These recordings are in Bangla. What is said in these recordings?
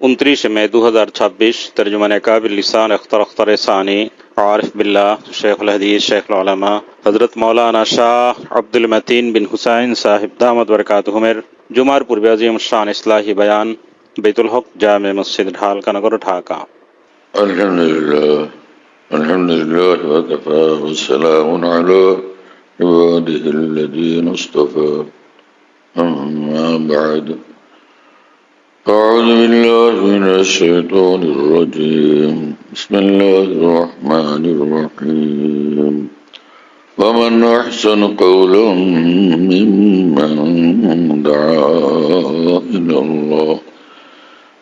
29 मई 2026 तर्जुमान काबिल लिसान अख्तर सानी आरिफ बिल्ला शेखुल हदीस शेखुल उलमा हजरत मौलाना शाह अब्दुल मतीन बिन हुसैन साहिब दामद बरकातुहुमेर जुमार पूर्व अजीम शान इस्लाही बयान बैतुल हक जामे मस्जिद ढालकानगर ढाका। अल्हम्दुलिल्लाह व कफ़ा व सलामुन अला इबादिहिल्लज़ीना इस्तफ़ा अम्मा बअद अऊज़ु बिल्लाहि मिनश शैतानिर रजीम बिस्मिल्लाहिर रहमानिर रहीम वमन अहसनु क़ौलन मिम्मन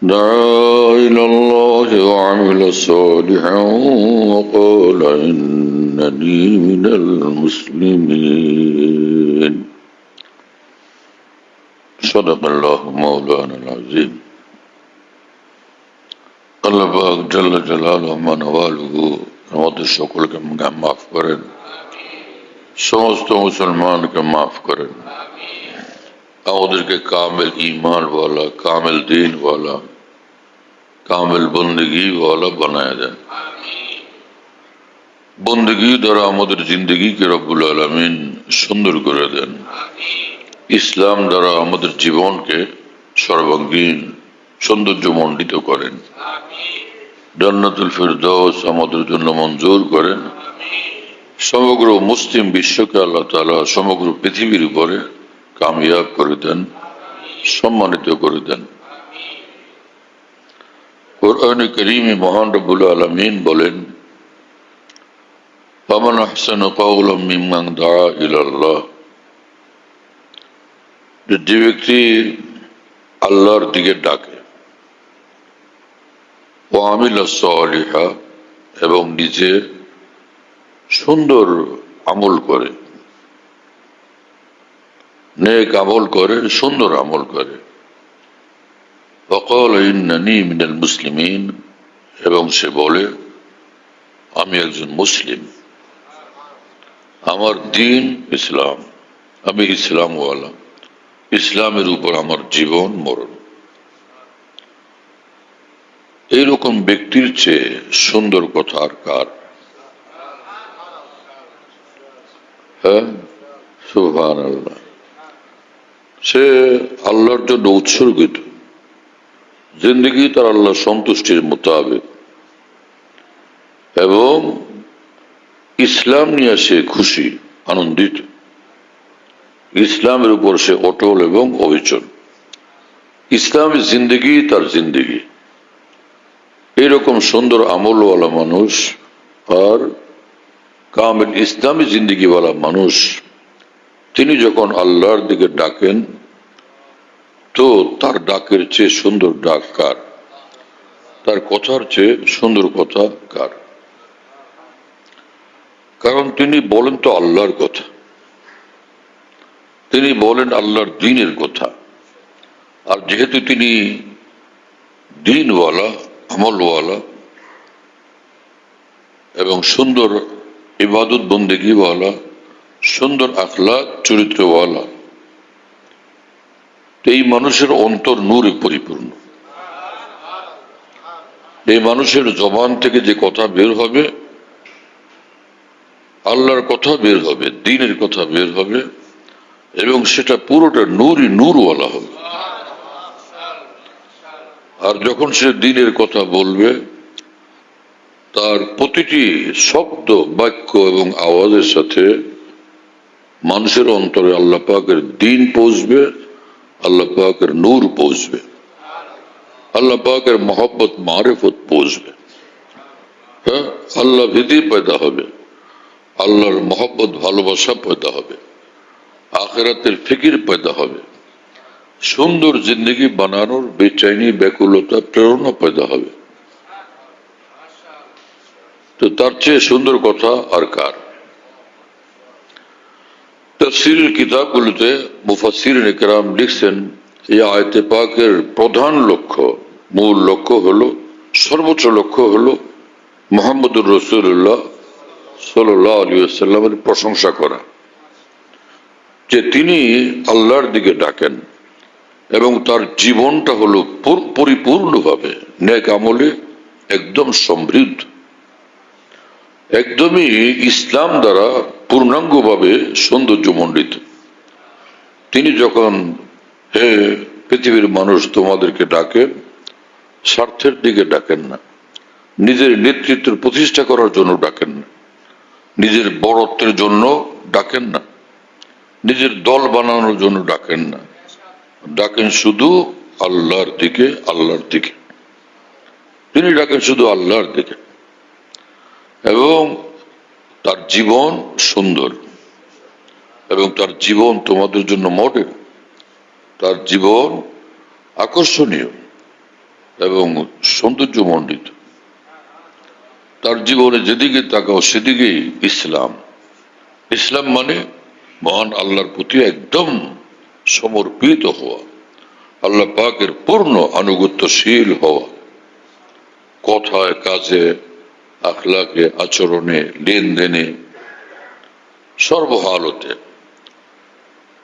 دعا إلى الله وعمل صالحا وقال إنني من المسلمين صدق الله مولانا العظيم। আল্লাহ পাক জাল্লা জালালুহু ওয়া নওয়ালুহু আমাদের সকলকে মাফ করেন, সমস্ত মুসলমানকে মাফ করেন, আমাদেরকে কামেল ईमान वाला कामिल दीन वाला कामिल बंदगी वाला बनाया दें। बंदगी द्वारा আমাদের जिंदगीকে রব্বুল আলামিন সুন্দর করে দেন। ইসলাম দ্বারা আমাদের জীবনকে সর্বাঙ্গীন সৌন্দর্যমণ্ডিত করেন। জান্নাতুল ফিরদাউস আমাদের জন্য মঞ্জুর করেন। সমগ্র মুসলিম বিশ্বকে আল্লাহ তাআলা সমগ্র পৃথিবীর উপরে কামিয়াব করে দেন, সম্মানিত করে দেন। কুরআনে কারীমে মহান রব্বুল আলামিন বলেন, ফামান আহসানু কাওলাম মিম্মান দাআ ইলাল্লাহ, যে ব্যক্তি আল্লাহর দিকে ডাকে, ওয়া আমিলা সালিহা এবং নিজে সুন্দর আমল করে, নেক আমল করে, সুন্দর আমল করে, وقال إنني من المسلمين এবং সে বলে আমি একজন মুসলিম, আমার দিন ইসলাম, আমি ইসলামওয়ালা, ইসলামের উপর আমার জীবন মরণ। এইরকম ব্যক্তির চেয়ে সুন্দর কথা আর কার? হ্যাঁ, সুবহানাল্লাহ। সে আল্লাহর জন্য উৎসর্গিত, জিন্দগি তার আল্লাহ সন্তুষ্টির মোতাবেক, এবং ইসলাম নিয়ে সে খুশি আনন্দিত, ইসলামের উপর সে অটল এবং অবিচল, ইসলামের জিন্দগি তার জিন্দগি। এইরকম সুন্দর আমলওয়ালা মানুষ আর কামিল ইসলামী জিন্দগিওয়ালা মানুষ, তিনি যখন আল্লাহর দিকে ডাকেন তো তার ডাকের চেয়ে সুন্দর ডাক কার? তার কথার চেয়ে সুন্দর কথা কার? কারণ তিনি বলেন তো আল্লাহর কথা, তিনি বলেন আল্লাহর দ্বীনের কথা। আর যেহেতু তিনি দ্বীনওয়ালা, আমলওয়ালা এবং সুন্দর ইবাদত বন্দেগীওয়ালা, সুন্দর আখলাক চরিত্রওয়ালা, এই মানুষের অন্তর নূরে পরিপূর্ণ। এই মানুষের জবান থেকে যে কথা বের হবে, আল্লাহর কথা বের হবে, দ্বীনের কথা বের হবে, এবং সেটা পুরোটা নূরই নূরওয়ালা হবে। আর যখন সে দ্বীনের কথা বলবে, তার প্রতিটি শব্দ, বাক্য এবং আওয়াজের সাথে মানুষের অন্তরে আল্লাহ পাকের দ্বীন পৌঁছবে, আল্লাহ পাকের নূর পৌঁছবে, আল্লাহ পাকের মহব্বত মারিফত পৌঁছবে। হ্যাঁ, আল্লাহ ভীতি পয়দা হবে, আল্লাহর মহব্বত ভালোবাসা পয়দা হবে, আখিরাতের ফিকির পয়দা হবে, সুন্দর জিন্দগি বানানোর বেচাইনি, ব্যাকুলতা, প্রেরণা পয়দা হবে। তো তার চেয়ে সুন্দর কথা আর কার? তাফসীরের কিতাবগুলোতে মুফাসসিরিন ইকরাম লিখছেন, এই আয়াতে পাকের প্রধান লক্ষ্য, মূল লক্ষ্য হলো, সর্বোচ্চ লক্ষ্য হলো মুহাম্মদুর রাসূলুল্লাহ সাল্লাল্লাহু আলাইহি ওয়াসাল্লামের প্রশংসা করা, যে তিনি আল্লাহর দিকে ডাকেন এবং তার জীবনটা হলো পরিপূর্ণভাবে নেক আমলে একদম সমৃদ্ধ, একদমই ইসলাম দ্বারা পূর্ণাঙ্গভাবে সৌন্দর্যমণ্ডিত। তিনি যখন হে পৃথিবীর মানুষ তোমাদেরকে ডাকেন, স্বার্থের দিকে ডাকেন না, নিজের নেতৃত্বের প্রতিষ্ঠা করার জন্য ডাকেন না, নিজের বড়ত্বের জন্য ডাকেন না, নিজের দল বানানোর জন্য ডাকেন না, ডাকেন শুধু আল্লাহর দিকে, আল্লাহর দিকে। তিনি ডাকেন শুধু আল্লাহর দিকে, এবং তার জীবন সুন্দর, এবং তার জীবন তোমাদের জন্য মডেল। তার জীবন আকর্ষণীয় এবং সৌন্দর্যমণ্ডিত। তার জীবনে যেদিকে তাকাও সেদিকেই ইসলাম। ইসলাম মানে মহান আল্লাহর প্রতি একদম সমর্পিত হওয়া, আল্লাহ পাকের পূর্ণ আনুগত্যশীল হওয়া, কথায়, কাজে, আখলাকে, আচরণে, লেনদেনে, সর্বহালতে,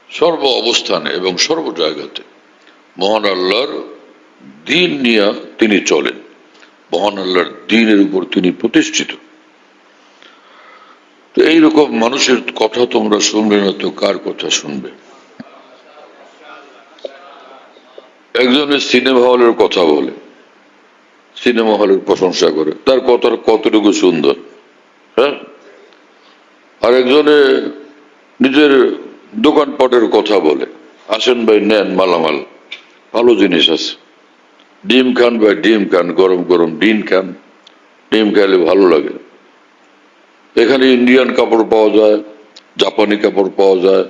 সর্ব অবস্থানে এবং সর্ব জায়গাতে মহান আল্লাহর দ্বীন নিয়ে তিনি চলেন, মহান আল্লাহর দ্বীনের উপর তিনি প্রতিষ্ঠিত। তো এইরকম মানুষের কথা তোমরা শুনবে না তো কার কথা শুনবে? একজনের সিনেমা হলের কথা বলে, সিনেমা হলের প্রশংসা করে, তার কথার কতটুকু সুন্দর, হ্যাঁ? আর একজনে নিজের দোকানপাটের কথা বলে, আসেন ভাই নেন মালামাল, ভালো জিনিস আছে, ডিম খান ভাই ডিম খান, গরম গরম ডিম খান, ডিম খাইলে ভালো লাগে। এখানে ইন্ডিয়ান কাপড় পাওয়া যায়, জাপানি কাপড় পাওয়া যায়,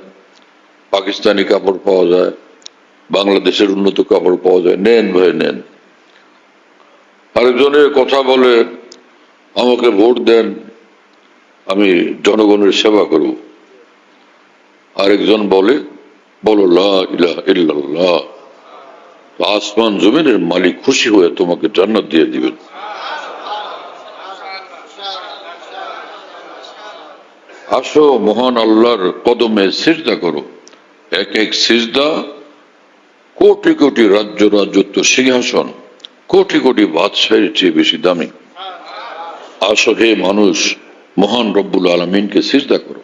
পাকিস্তানি কাপড় পাওয়া যায়, বাংলাদেশের উন্নত কাপড় পাওয়া যায়, নেন ভাই নেন। আরেকজনের কথা বলে, আমাকে ভোট দেন, আমি জনগণের সেবা করব। আরেকজন বলে, বলো লা ইলাহা ইল্লাল্লাহ, আসমান জমিনের মালিক খুশি হয়ে তোমাকে জান্নাত দিয়ে দিবেন। আসো মহান আল্লাহর কদমে সিজদা করো, এক এক সিজদা কোটি কোটি রাজ্য, রাজত্ব, সিংহাসন, কোটি কোটি বাদশাহের চেয়ে বেশি দামি। আসো হে মানুষ, মহান রব্বুল আলমিনকে সিজদা করো,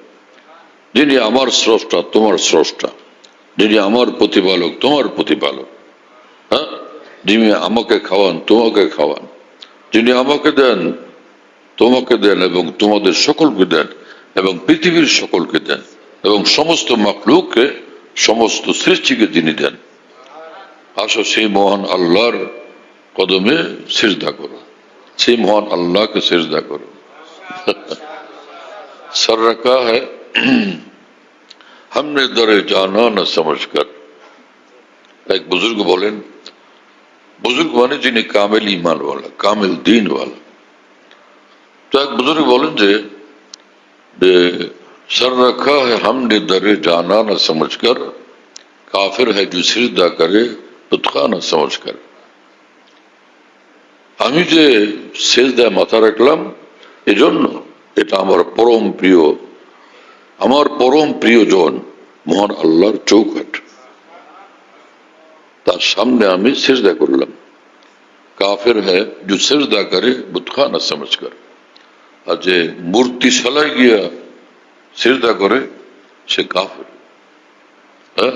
যিনি আমার স্রষ্টা তোমার স্রষ্টা, যিনি আমার প্রতিপালক তোমার প্রতিপালক, হ্যাঁ, যিনি আমাকে খাওয়ান তোমাকে খাওয়ান, যিনি আমাকে দেন তোমাকে দেন এবং তোমাদের সকলকে দেন এবং পৃথিবীর সকলকে দেন এবং সমস্ত মাখলুককে, সমস্ত সৃষ্টিকে যিনি দেন। আসো সেই মহান আল্লাহর কদমে সিজদা করো, সেই মহান আল্লাহকে সিজদা করো। सर रखा है हमने दरे जाना न समझकर। एक बुजुर्ग बोलेन, बुजुर्ग माने যিনি কামেল ঈমান वाला, কামেল दीन वाला। तो एक बुजुर्ग बोलेन যে सर रखा है हमने दरे जाना न समझकर, काफिर है जो सिजदा करे तुतखा न समझकर। আমি যে সিজদায় মাথা রাখলাম এজন্য, এটা আমার পরম প্রিয়, আমার পরম প্রিয়জন মহান আল্লাহর চৌকাঠ, তার সামনে আমি সিজদা করলাম। কাফের হ্যায় जो সিজদা করে বুতখা না সমঝকর। আর যে মূর্তিশালায় গিয়া সিজদা করে সে কাফের। হ্যাঁ,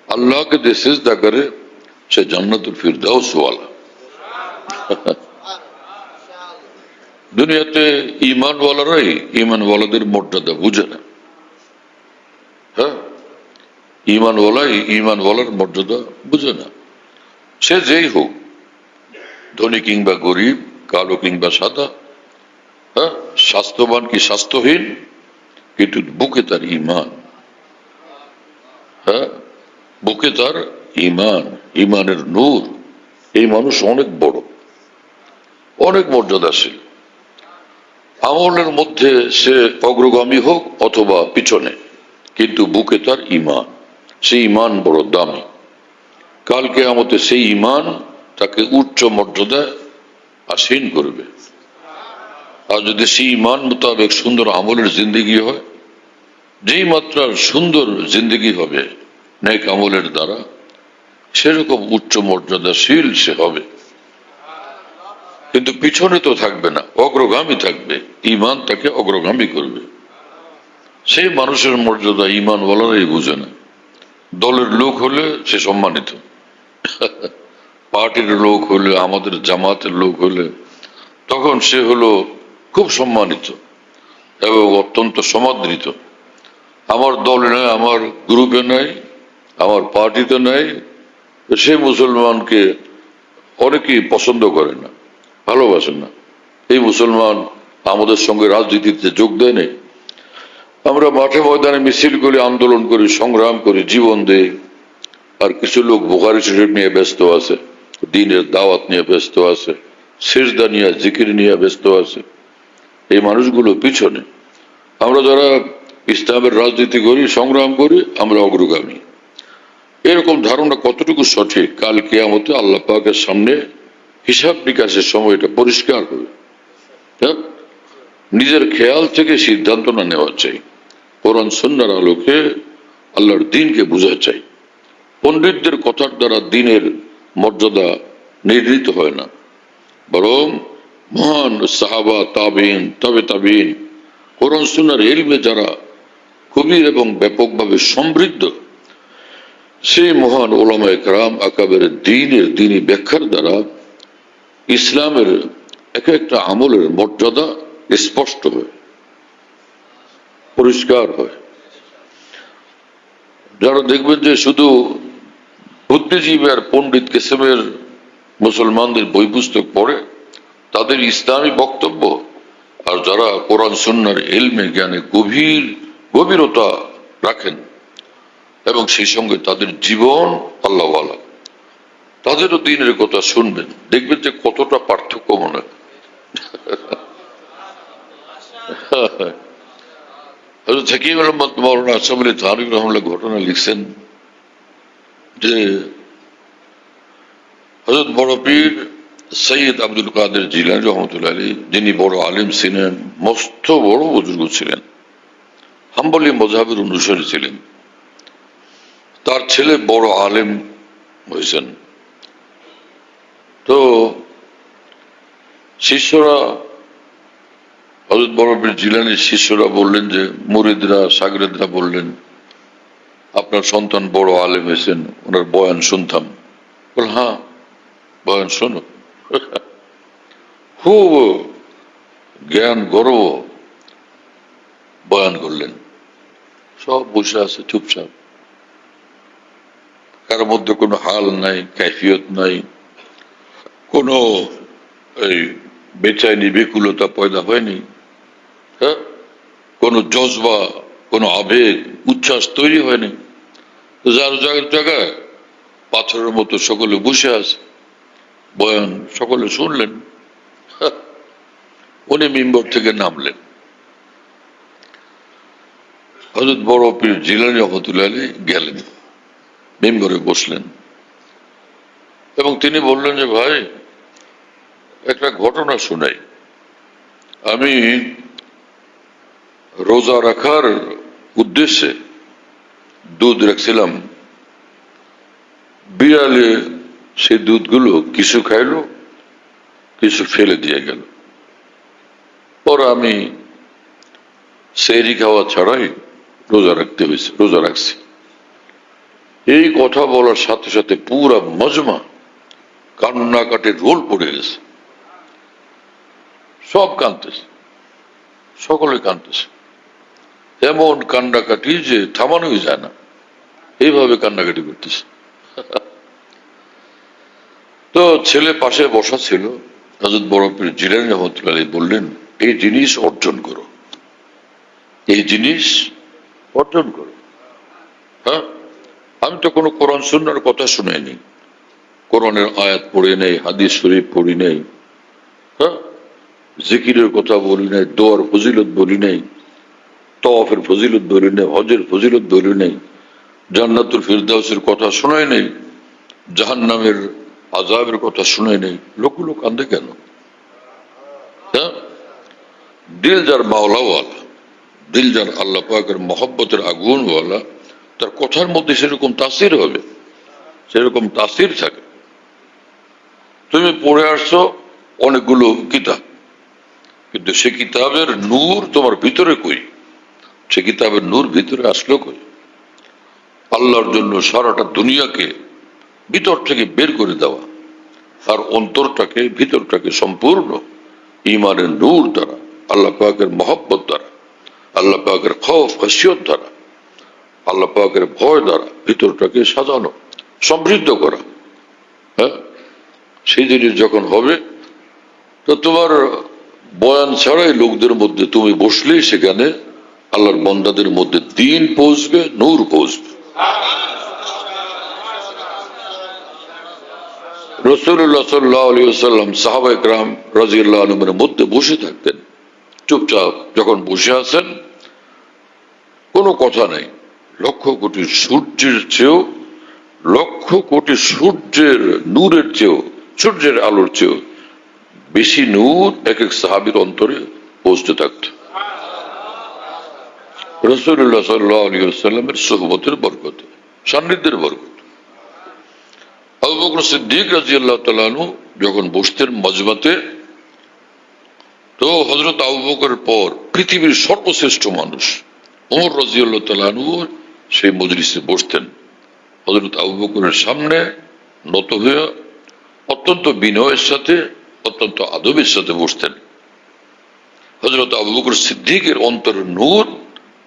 আল্লাহকে যে সিজদা করে সে জান্নাতুল ফিরদাউস ওয়ালা। দুনিয়াতে ঈমানওয়ালারাই ঈমানওয়ালাদের মর্যাদা বুঝে না। হ্যাঁ, ঈমানওয়ালাই ঈমানওয়ালার মর্যাদা বুঝে না। সে যেই হোক, ধনী কিংবা গরিব, কালো কিংবা সাদা, হ্যাঁ, স্বাস্থ্যবান কি স্বাস্থ্যহীন, কিন্তু বুকে তার ঈমান, হ্যাঁ, বুকে তার ঈমান, ঈমানের নূর, এই মানুষ অনেক বড়, অনেক মর্যাদাশীল। আমলের মধ্যে সে অগ্রগামী হোক অথবা পিছনে, কিন্তু বুকে তার ঈমান, সেই ঈমান বড় দামি। কাল কিয়ামতে সেই ঈমান তাকে উচ্চ মর্যাদায় আসীন করবে। আর যদি সেই ঈমান মোতাবেক সুন্দর আমলের জিন্দেগি হয়, যেই মাত্রার সুন্দর জিন্দেগি হবে নেক আমলের দ্বারা, সেরকম উচ্চ মর্যাদাশীল সে হবে, কিন্তু পিছনে তো থাকবে না, অগ্রগামী থাকবে। ঈমান তাকে অগ্রগামী করবে। সেই মানুষের মর্যাদা ঈমানওয়ালারাই বুঝে না। দলের লোক হলে সে সম্মানিত, পার্টির লোক হলে, আমাদের জামাতের লোক হলে, তখন সে হলো খুব সম্মানিত এবং অত্যন্ত সমাদৃত। আমার দলে নাই, আমার গ্রুপে নাই, আমার পার্টিতে নাই, সে মুসলমানকে অনেকেই পছন্দ করে না, ভালোবাসেন না। এই মুসলমান আমাদের সঙ্গে রাজনীতিতে যোগ দেয় নাই। আমরা মাঠে ময়দানে মিছিল করি, আন্দোলন করি, সংগ্রাম করি, জীবন দেই, আর কিছু লোক বুখারী শরীফ নিয়ে ব্যস্ত আছে, দ্বীনের দাওয়াত নিয়ে ব্যস্ত আছে, সিজদা নিয়ে, জিকির নিয়ে ব্যস্ত আছে। এই মানুষগুলো পিছনে। আমরা যারা ইসলামের রাজনীতি করি, সংগ্রাম করি, আমরা অগ্রগামী। এরকম ধারণা কতটুকু সঠিক, কাল কিয়ামতে আল্লাহ পাকের সামনে হিসাব নিকাশের সময় এটা পরিষ্কার হবে। হ্যাঁ? নিজের খেয়াল থেকে সিদ্ধান্ত না নেওয়া চাই, কোরআন সুন্নাহর আলোকে আল্লাহর দ্বীনকে বোঝা চাই। পণ্ডিতদের কথার দ্বারা দ্বীনের মর্যাদা নির্ধারিত হয় না, বরং মহান সাহাবা, তাবিন, তবে তাবিন, কোরআন সুন্নাহর ইলমে যারা গভীর এবং ব্যাপকভাবে সমৃদ্ধ, সেই মহান ওলামায়ে কেরাম আকাবের দ্বীনী ব্যাখ্যার দ্বারা ইসলামের এক একটা আমলের মর্যাদা স্পষ্ট হয়, পরিষ্কার হয়। যারা দেখবেন যে শুধু বুদ্ধিজীবী আর পণ্ডিত কিসমের মুসলমানদের বই পুস্তক পড়ে, তাদের ইসলামী বক্তব্য, আর যারা কোরআন সুন্নাহর ইলমে জ্ঞানে গভীরতা রাখেন এবং সেই সঙ্গে তাদের জীবন আল্লাহওয়ালা, তাদেরও দ্বীনের কথা শুনবেন, দেখবেন যে কতটা পার্থক্য মনে হয়। হযরত হাকিম আহমদ মাওলানা আশরাফ আলী থানভী রাহিমাহুল্লাহ ঘটনা লিখছেন যে হযরত বড় পীর সৈয়দ আব্দুল কাদের জিলানী রহমতুল্লাহ আলাইহি, যিনি বড় আলেম ছিলেন, মস্ত বড় বুজুর্গ ছিলেন, হাম্বলী মযহাবের অনুসারী ছিলেন, তার ছেলে বড় আলেম হয়েছেন। তো শিষ্যরা, হযরত বড় পীর জিলানীর শিষ্যরা বললেন যে, মুরিদরা, শাগরেদরা বললেন, আপনার সন্তান বড় আলেম হয়েছেন, ওনার বয়ান শুনতাম। বল, হ্যাঁ, বয়ান শোনো। খুব জ্ঞান গর্ব বয়ান করলেন, সব বসে আছে চুপচাপ, কারোর মধ্যে কোনো হাল নাই, কাইফিয়ত নাই, কোনো এই বেচাইনি বেকুলতা পয়দা হয়নি। হ্যাঁ, কোনো জজবা, কোনো আবেগ, উচ্ছ্বাস তৈরি হয়নি। যার জায়গায় পাথরের মতো সকলে বসে আছে, বয়ান সকলে শুনলেন। উনি মিম্বর থেকে নামলেন, হযরত বড় পীর জিলানী রহমতুল্লাহ আলাইহি গেলেন, মিম্বরে বসলেন এবং তিনি বললেন যে, ভাই, একটা ঘটনা শুনাই। আমি রোজা রাখার উদ্দেশ্যে দুধ রাখছিলাম, বিড়ালে সেই দুধগুলো কিছু খাইলো, কিছু ফেলে দিয়ে গেল। পর আমি সেহরি খাওয়া ছাড়াই রোজা রাখতে হয়েছে, রোজা রাখছি। এই কথা বলার সাথে সাথে পুরা মজমা কান্নাকাটির রোল পড়ে গেছে, সব কাঁদতেছে, সকলে কাঁদতেছে, এমন কান্নাকাটি যে থামানোই যায় না, এইভাবে কান্নাকাটি করতেছে। তো ছেলে পাশে বসা ছিল, হযরত বড় পীর জিলানী রহমতুল্লাহ আলাইহি বললেন, এই জিনিস অর্জন করো, এই জিনিস অর্জন করো। হ্যাঁ, আমি তো কোনো কোরআন সুন্নাহর কথা শুনাইনি, কোরআনের আয়াত পড়ে নেই, হাদিস শরীফ পড়ি নেই, হ্যাঁ, জিকিরের কথা বলি নাই, দোয়ার ফজিলত বলি নাই, তওয়াফের ফজিলত বলি নাই, হজের ফজিলত বলি নাই, জান্নাতুল ফিরদাউসের কথা শোনাই নেই, জাহান্নামের আযাবের কথা শোনাই নেই। লোকগুলো কান্দে কেন? হ্যাঁ, দিল যার মাওলাওয়ালা, দিল যার আল্লাহ পাকের মহব্বতের আগুনওয়ালা, তার কথার মধ্যে সেরকম তাসির হবে, সেরকম তাসির থাকে। তুমি পড়ে আসছো অনেকগুলো কিতাব, কিন্তু সে কিতাবের নূর তোমার ভিতরে কই? সে কিতাবের নূর ভিতরে আসলো কই? আল্লাহর জন্য সারাটা দুনিয়াকে ভিতর থেকে বের করে দেওয়া, আর অন্তরটাকে ভিতরটাকে সম্পূর্ণ ইমানের নূর দ্বারা, আল্লাহ পাকের মহব্বত দ্বারা, আল্লাহ পাকের খৌফ খাসিয়ত দ্বারা, আল্লাহ পাকের ভয় দ্বারা ভিতরটাকে সাজানো, সমৃদ্ধ করা। হ্যাঁ, সেই জিনিস যখন হবে, তো তোমার বয়ান ছাড়াই লোকদের মধ্যে তুমি বসলেই সেখানে আল্লাহর বন্দাদের মধ্যে দিন পৌঁছবে, নূর পৌঁছবে। রাসূলুল্লাহ সাল্লাল্লাহু আলাইহি ওয়াসাল্লাম সাহাবা ইকরাম রাদিয়াল্লাহু আনহুমের মধ্যে বসে থাকতেন, চুপচাপ যখন বসে আছেন, কোনো কথা নাই। লক্ষ কোটি সূর্যের চেয়েও, লক্ষ কোটি সূর্যের নূরের চেয়েও, সূর্যের আলোর চেয়েও বেশি নূর এক এক সাহাবীর অন্তরে পৌঁছতে থাকত। রাসূলুল্লাহ সাল্লাল্লাহু আলাইহি ওয়াসাল্লামের সুহবতের বরকত, সান্নিধ্যের বরকত। আবু বকর সিদ্দিক রাদিয়াল্লাহু তাআলা আনহু যখন বসতেন মজমাতে, তো হযরত আবু বকরের পর পৃথিবীর সর্বশ্রেষ্ঠ মানুষ ওমর রাদিয়াল্লাহু তাআলা আনহু সেই মজলিসে বসতেন। হযরত আবু বকরের সামনে নত হয়ে অত্যন্ত বিনয়ের সাথে, অত্যন্ত আদবের সাথে বসতেন। হযরত আবু বকর সিদ্দিকের অন্তরের নূর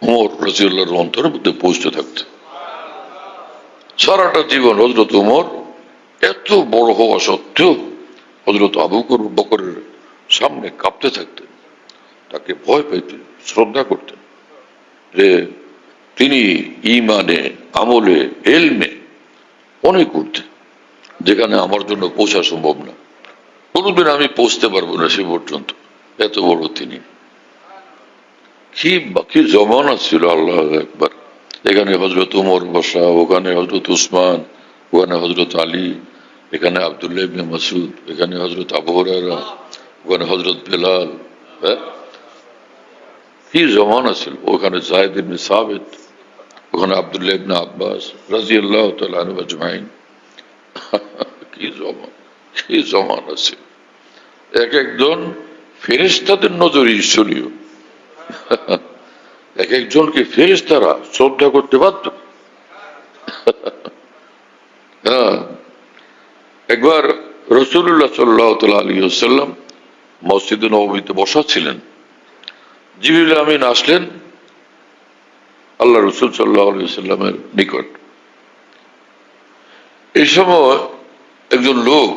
ওমর রাদিয়াল্লাহু অন্তরের মধ্যে পৌঁছতে থাকত। সারাটা জীবন হযরত ওমর এত বড় হওয়া সত্ত্বেও হযরত আবু বকরের সামনে কাঁপতে থাকতেন, তাকে ভয় পেতেন, শ্রদ্ধা করতেন, যে তিনি ঈমানে, আমলে, ইলমে অনেক উঠতেন, যেখানে আমার জন্য পৌঁছা সম্ভব না, কোনোদিন আমি পৌঁছতে পারবো না সে পর্যন্ত। এত বড় তিনি। কি জমানা ছিল, আল্লাহু আকবার। এখানে হযরত ওমর বসা, ওখানে হযরত উসমান, ওখানে হযরত আলী, এখানে আব্দুল্লাহ ইবনে মাসউদ, এখানে হযরত আবু হুরায়রা, ওখানে হযরত বেলাল। হ্যাঁ, কি জমানা ছিল। ওখানে যায়েদ ইবনে সাবিত, ওখানে আব্দুল্লাহ ইবনে আব্বাস রাদিয়াল্লাহু তাআলা আনহু আজমাইন। কি জমানা ছিল। এক একজন ফেরেশতাদের নজরে ঈশ্বরীয়। এক একজনকে ফেরেশতারা শ্রদ্ধা করতে বাধ্য। হ্যাঁ, একবার রাসূলুল্লাহ সাল্লাল্লাহু আলাইহি ওয়াসাল্লাম মসজিদে নববীতে বসা ছিলেন। জিবরিল আমিন আসলেন আল্লাহ রাসূল সাল্লাল্লাহু আলাইহি ওয়াসাল্লামের নিকট। এই সময় একজন লোক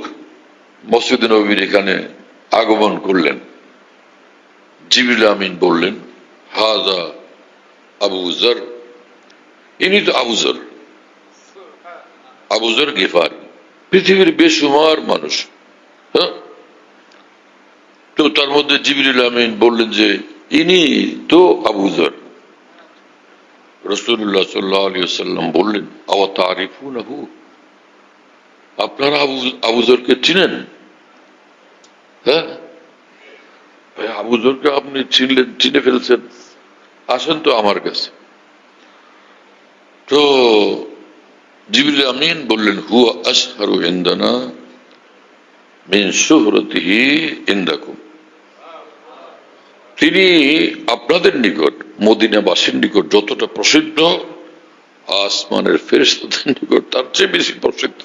মসজিদে নববীর এখানে আগমন করলেন। জিবরিল আমিন বললেন, হাযা আবু যর, ইনি তো আবু যর, আবু যর গিফারি, পৃথিবীর বেশুমার মানুষ। হ্যাঁ, তো তার মধ্যে জিবরিল আমিন বললেন যে ইনি তো আবু যর। রাসূলুল্লাহ সাল্লাল্লাহু আলাইহি ওয়াসাল্লাম বললেন, আওয়া তারিফুনাহু, আপনারা আবু যরকে চিনেন? হ্যাঁ, আবু যরকে আপনি চিনে ফেলছেন, আসেন তো আমার কাছে। তো জিবরিল আমিন বললেন, হুয়া আশহারু ইনদানা মিন শুহরতিহি ইনদাকুম, তিনি আপনাদের নিকট, মদিনাবাসীর নিকট যতটা প্রসিদ্ধ, আসমানের ফেরেশতাদের নিকট তার চেয়ে বেশি প্রসিদ্ধ।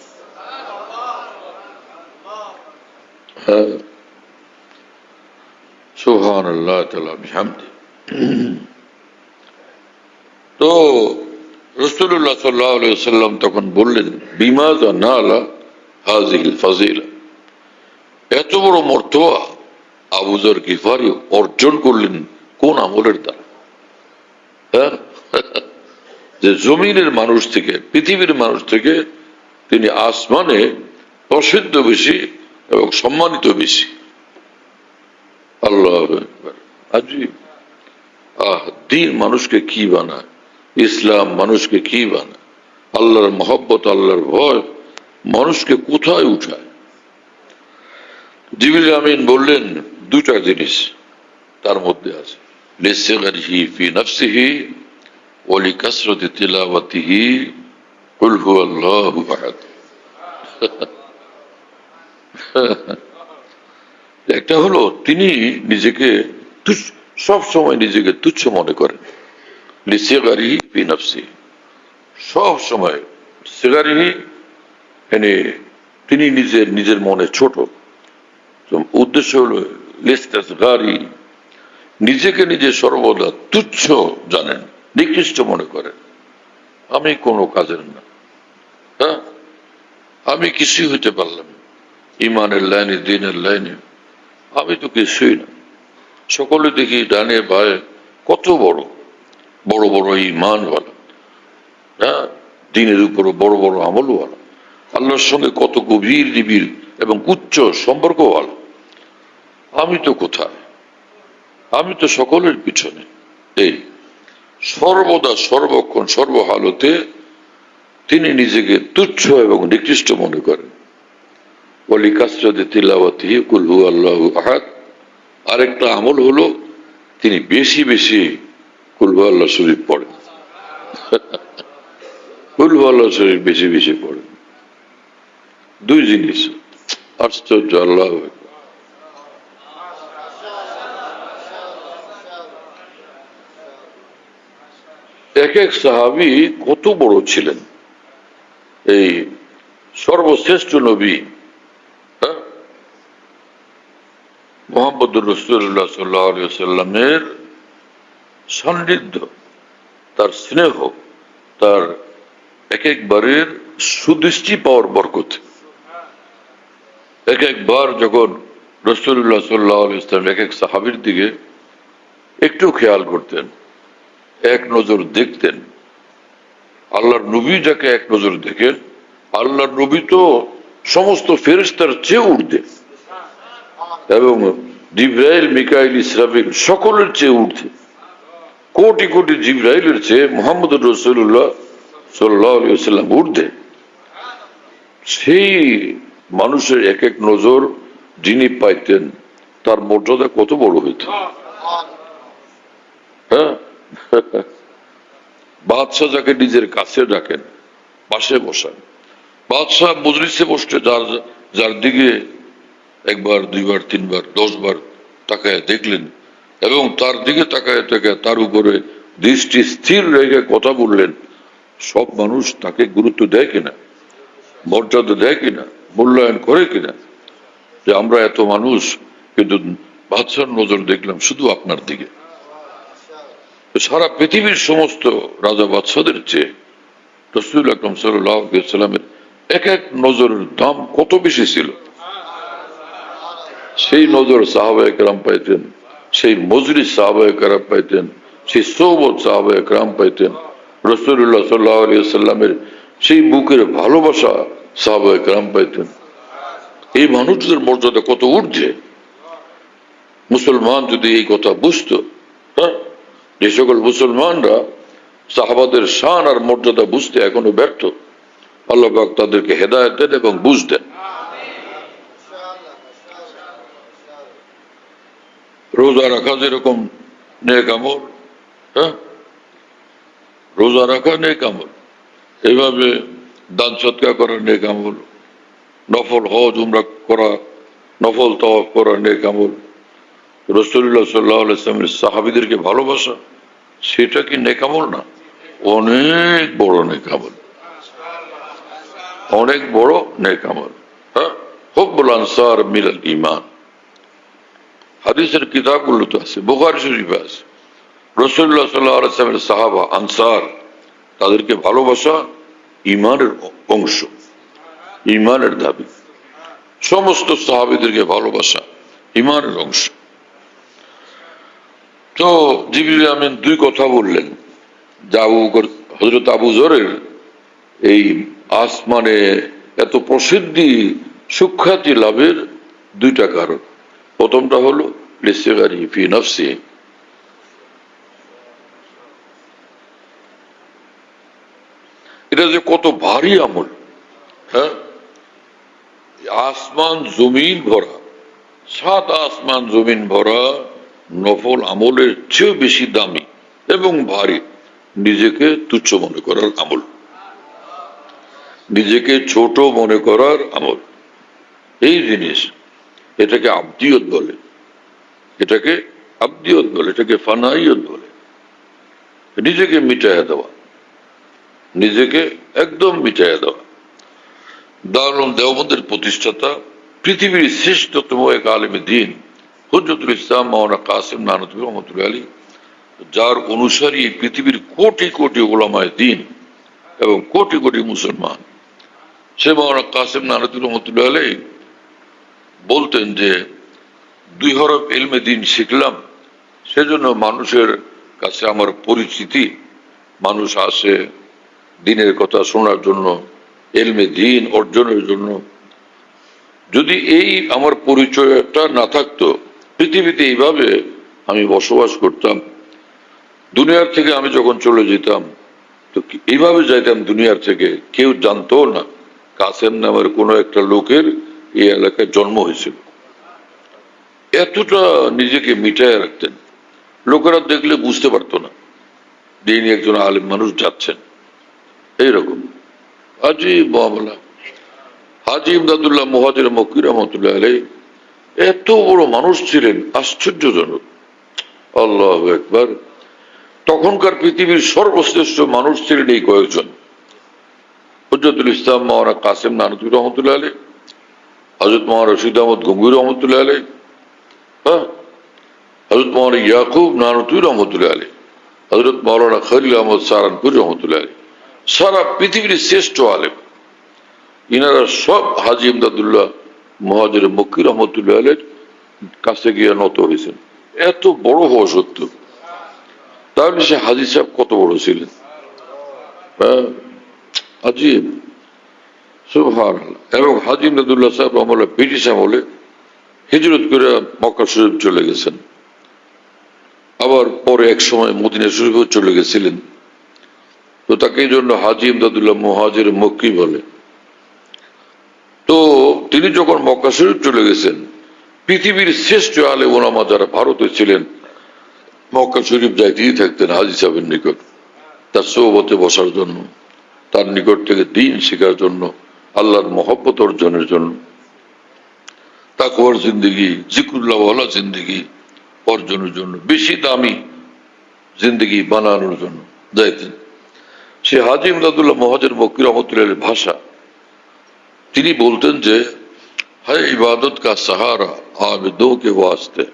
হ্যাঁ, সুবহানাল্লাহ তাআলা বিহামদি। তো রাসূলুল্লাহ সাল্লাল্লাহু আলাইহি ওয়াসাল্লাম তখন বললেন, বিমাযা নালা হাযিহিল ফাযিলা, এত বড় মর্তবা আবু যর গিফারি অর্জন করলেন কোন আমলের দ্বারা? হ্যাঁ, যে জমিনের মানুষ থেকে, পৃথিবীর মানুষ থেকে তিনি আসমানে প্রসিদ্ধ বেশি এবং সম্মানিত বেশি। আল্লাহু আকবার, আজীব। দিন মানুষকে কি বানায়, ইসলাম মানুষকে কি বানায়, আল্লাহর মহব্বত, আল্লাহর ভয় মানুষকে কোথায় উঠায়। জিবরিল আমিন বললেন, দুটা জিনিস তার মধ্যে আছে, লিসগরিহি ফি নাফসিহি ওয়া লিকাসরাতি তিলাওয়াতিহি কুল হুয়াল্লাহু আহাদ। একটা হলো তিনি নিজেকে সব সময় নিজেকে তুচ্ছ মনে করেন, লিসিগারিহি ফি নাফসি, সব সময় সিগারিহি, মানে তিনি নিজের মনে ছোট। তো উদ্দেশ্য হলো লিস্তাসগারি, নিজেকে নিজে সর্বদা তুচ্ছ জানেন, নিকৃষ্ট মনে করেন, আমি কোনো কাজের না, হ্যাঁ আমি কিছুই হইতে পারলাম না, ইমানের লাইনে দিনের লাইনে আমি তো কিছুই না। সকলে দেখি ডানে বায়ে কত বড় বড় বড় ইমানওয়ালা, হ্যাঁ দিনের উপর বড় বড় আমলওয়ালা, আল্লাহর সঙ্গে কত গভীর নিবিড় এবং উচ্চ সম্পর্কওয়ালা, আমি তো কোথায়, আমি তো সকলের পিছনে। এই সর্বদা সর্বক্ষণ সর্বহালতে তিনি নিজেকে তুচ্ছ এবং নিকৃষ্ট মনে করেন। বলি কাসরাতে তিলাওয়াতিহি কুল হুয়াল্লাহু আহাদ। আরেকটা আমল হলো তিনি বেশি বেশি কুল হুয়াল্লাহ শরীফ পড়েন, কুল হুয়াল্লাহ শরীফ বেশি বেশি পড়েন। দুই জিনিস আশ্চর্য, আল্লাহ এক এক সাহাবী কত বড় ছিলেন। এই সর্বশ্রেষ্ঠ নবী মুহাম্মদুর রাসূলুল্লাহ সাল্লাল্লাহু আলাইহি ওয়াসাল্লামের সান্নিধ্য, তার স্নেহ, তার এক একবারের সুদৃষ্টি পাওয়ার বরকত। এক একবার যখন রাসূলুল্লাহ সাল্লাল্লাহু আলাইহি ওয়াসাল্লাম এক এক সাহাবীর দিকে একটু খেয়াল করতেন, এক নজর দেখতেন, আল্লাহর নবী যাকে এক নজর দেখেন, আল্লাহর নবী তো সমস্ত ফেরেশতার চেয়ে ঊর্ধ্বে এবং জিবরাইল, মিকাইল, ইসরাফিল সকলের চেয়ে ঊর্ধ্বে, কোটি কোটি জিবরাইলের চেয়ে মুহাম্মদুর রাসূলুল্লাহ সাল্লাল্লাহু আলাইহি ওয়াসাল্লাম ঊর্ধ্বে। সেই মানুষের এক এক নজর যিনি পাইতেন, তার মর্যাদা কত বড় হইত। হ্যাঁ, বাদশাহ যাকে নিজের কাছে ডাকেন, পাশে বসান, বাদশাহ মজলিসে বসতে যার দিকে একবার, দুইবার, তিনবার, 10 বার তাকায় দেখলেন এবং তার দিকে তাকায় তাকায় তার উপরে দৃষ্টি স্থির রেখে কথা বললেন, সব মানুষ তাকে গুরুত্ব দেয় কিনা, মর্যাদা দেয় কিনা, মূল্যায়ন করে কিনা, যে আমরা এত মানুষ কিন্তু বাদশার নজর দেখলাম শুধু আপনার দিকে। সারা পৃথিবীর সমস্ত রাজা বাদশাদের চেয়ে রাসূল আকরাম সাল্লাল্লাহু আলাইহি ওয়াসাল্লামের এক এক নজরের দাম কত বেশি ছিল। সেই নজর সাহাবায়ে কেরাম পাইতেন, সেই মজলিস সাহাবায়ে কেরাম পাইতেন, সেই সোহবত সাহাবায়ে কেরাম পাইতেন, রাসূলুল্লাহ সাল্লাল্লাহু আলাইহি ওয়াসাল্লামের সেই বুকের ভালোবাসা সাহাবায়ে কেরাম পাইতেন। এই মানুষদের মর্যাদা কত ঊর্ধ্বে। মুসলমান যদি এই কথা বুঝতো, হ্যাঁ, যে সকল মুসলমানরা সাহাবাদের শান আর মর্যাদা বুঝতে এখনো ব্যর্থ, আল্লাহ পাক তাদেরকে হেদায়েত দেন এবং বুঝ দেন। রোজা রাখা যেরকম নেক আমল, হ্যাঁ, রোজা রাখা নেক আমল, এইভাবে দান সদকা করা নেক আমল, নফল হজ উমরা করা, নফল তাওয়াফ করা নেক আমল, রাসূলুল্লাহ সাল্লাল্লাহু আলাইহি ওয়াসাল্লামের সাহাবীদেরকে ভালোবাসা, সেটা কি নেক আমল না? অনেক বড় নেক আমল, অনেক বড় নেক আমল। হ্যাঁ, হুব্বুল আনসার মিনাল ঈমান, হাদিসের কিতাবগুলো তো আছে, বুখারী শরীফে আছে। রাসূলুল্লাহ সাল্লাল্লাহু আলাইহি ওয়াসাল্লামের সাহাবা আনসার, তাদেরকে ভালোবাসা ঈমানের অংশ, ঈমানের দাবি। সমস্ত সাহাবীদেরকে ভালোবাসা ঈমানের অংশ। তো জিবরিল আমিন দুই কথা বললেন, যা হযরত আবু যরের এই আসমানে এত প্রসিদ্ধি সুখ্যাতি লাভের দুইটা কারণ। প্রথমটা হলো লিসিগারি ফি নাফসি, এটা যে কত ভারী আমল, হ্যাঁ, আসমান জমিন ভরা, 7 আসমান জমিন ভরা নফল আমলের চেয়ে বেশি দামি এবং ভারী নিজেকে তুচ্ছ মনে করার আমল। নিজেকে ছোট মনে করার আমল, এই জিনিস, এটাকে আব্দিয়ত বলে, এটাকে আব্দিয়ত বলে, এটাকে ফানাইয়ত বলে। নিজেকে মিটাইয়া দেওয়া, নিজেকে একদম মিটাইয়া দেওয়া। দারুল দেওবন্দের প্রতিষ্ঠাতা, পৃথিবীর শ্রেষ্ঠতম এক আলেম দ্বীন হুজ্জতুল ইসলাম মাওলানা কাসেম নানতুবি রহমতুল্লাহ আলী, যার অনুসারী পৃথিবীর কোটি কোটি ওলামায়ে দ্বীন এবং কোটি কোটি মুসলমান, সে মাওলানা কাসেম নানতুবি রহমতুল্লাহ আলী বলতেন যে 2 হরফ ইলমে দ্বীন শিখলাম, সেজন্য মানুষের কাছে আমার পরিচিতি, মানুষ আসে দ্বীনের কথা শোনার জন্য, ইলমে দ্বীন অর্জনের জন্য। যদি এই আমার পরিচয়টা না থাকতো, পৃথিবীতে এইভাবে আমি বসবাস করতাম, দুনিয়ার থেকে আমি যখন চলে যেতাম তো এইভাবে যাইতাম দুনিয়ার থেকে, কেউ জানতো না কাসেম নামের কোনো একটা লোকের এই এলাকায় জন্ম হয়েছিল। এতটা নিজেকে মিটায় রাখতেন, লোকেরা দেখলে বুঝতে পারতো না যে ইনি একজন আলেম মানুষ যাচ্ছেন। এইরকম আজীব মামলা। হাজী ইমদাদুল্লাহ মুহাজির মক্কি রহমতুল্লাহ আলাইহি এত বড় মানুষ ছিলেন, আশ্চর্যজনক। আল্লাহু আকবার। তখনকার পৃথিবীর সর্বশ্রেষ্ঠ মানুষ ছিলেন এই কয়েকজন: হুজ্জতুল ইসলাম মাওলানা কাসেম নানতুবি রহমতুল্লাহ আলাইহি, হযরত মাওলানা রশিদ আহমদ গঙ্গুহি রহমতুল্লাহ আলাইহি, হযরত মাওলানা ইয়াকুব নানতুবি রহমতুল্লাহ আলাইহি, হযরত মাওলানা খলিল আহমদ সাহারানপুরি রহমতুল্লাহ আলাইহি। সারা পৃথিবীর শ্রেষ্ঠ আলেম ইনারা সব হাজী ইমদাদুল্লাহ মুহাজির মক্কি রহমতুল্লাহ আলাইহির কাছে গিয়ে নত হয়েছেন। এত বড় হওয়া সত্য, তাহলে সে হাজী সাহেব কত বড় ছিলেন! আজীব, সুবহানাল্লাহ। এবং হাজী ইমদাদুল্লাহ সাহেব আমলে, ব্রিটিশ আমলে হিজরত করে মক্কা শরীফ চলে গেছেন, আবার পরে এক সময় মদিনা শরীফও চলে গেছিলেন। তো তাকে এই জন্য হাজী ইমদাদুল্লাহ মুহাজির মক্কি বলে। তো তিনি যখন মক্কা শরীফ চলে গেছেন, পৃথিবীর শ্রেষ্ঠ আলেম ওলামা যারা ভারতে ছিলেন মক্কা শরীফ যাইতেই থাকতেন হাজী সাহেবের নিকট, তার সোহবতে বসার জন্য, তার নিকট থেকে দ্বীন শেখার জন্য, আল্লাহর মহব্বত অর্জনের জন্য, তাকওয়ার জিন্দেগি, জিকরুল্লাহ ওয়ালা জিন্দেগি অর্জনের জন্য, বেশি দামি জিন্দেগি বানানোর জন্য যাইতেন। সে হাজী ইমদাদুল্লাহ মুহাজির মক্কি রহমতুল্লাহ ভাষা, তিনি বলতেন যে হ্যাঁ ইবাদত কা সাহারা আবিদোं के वास्ते,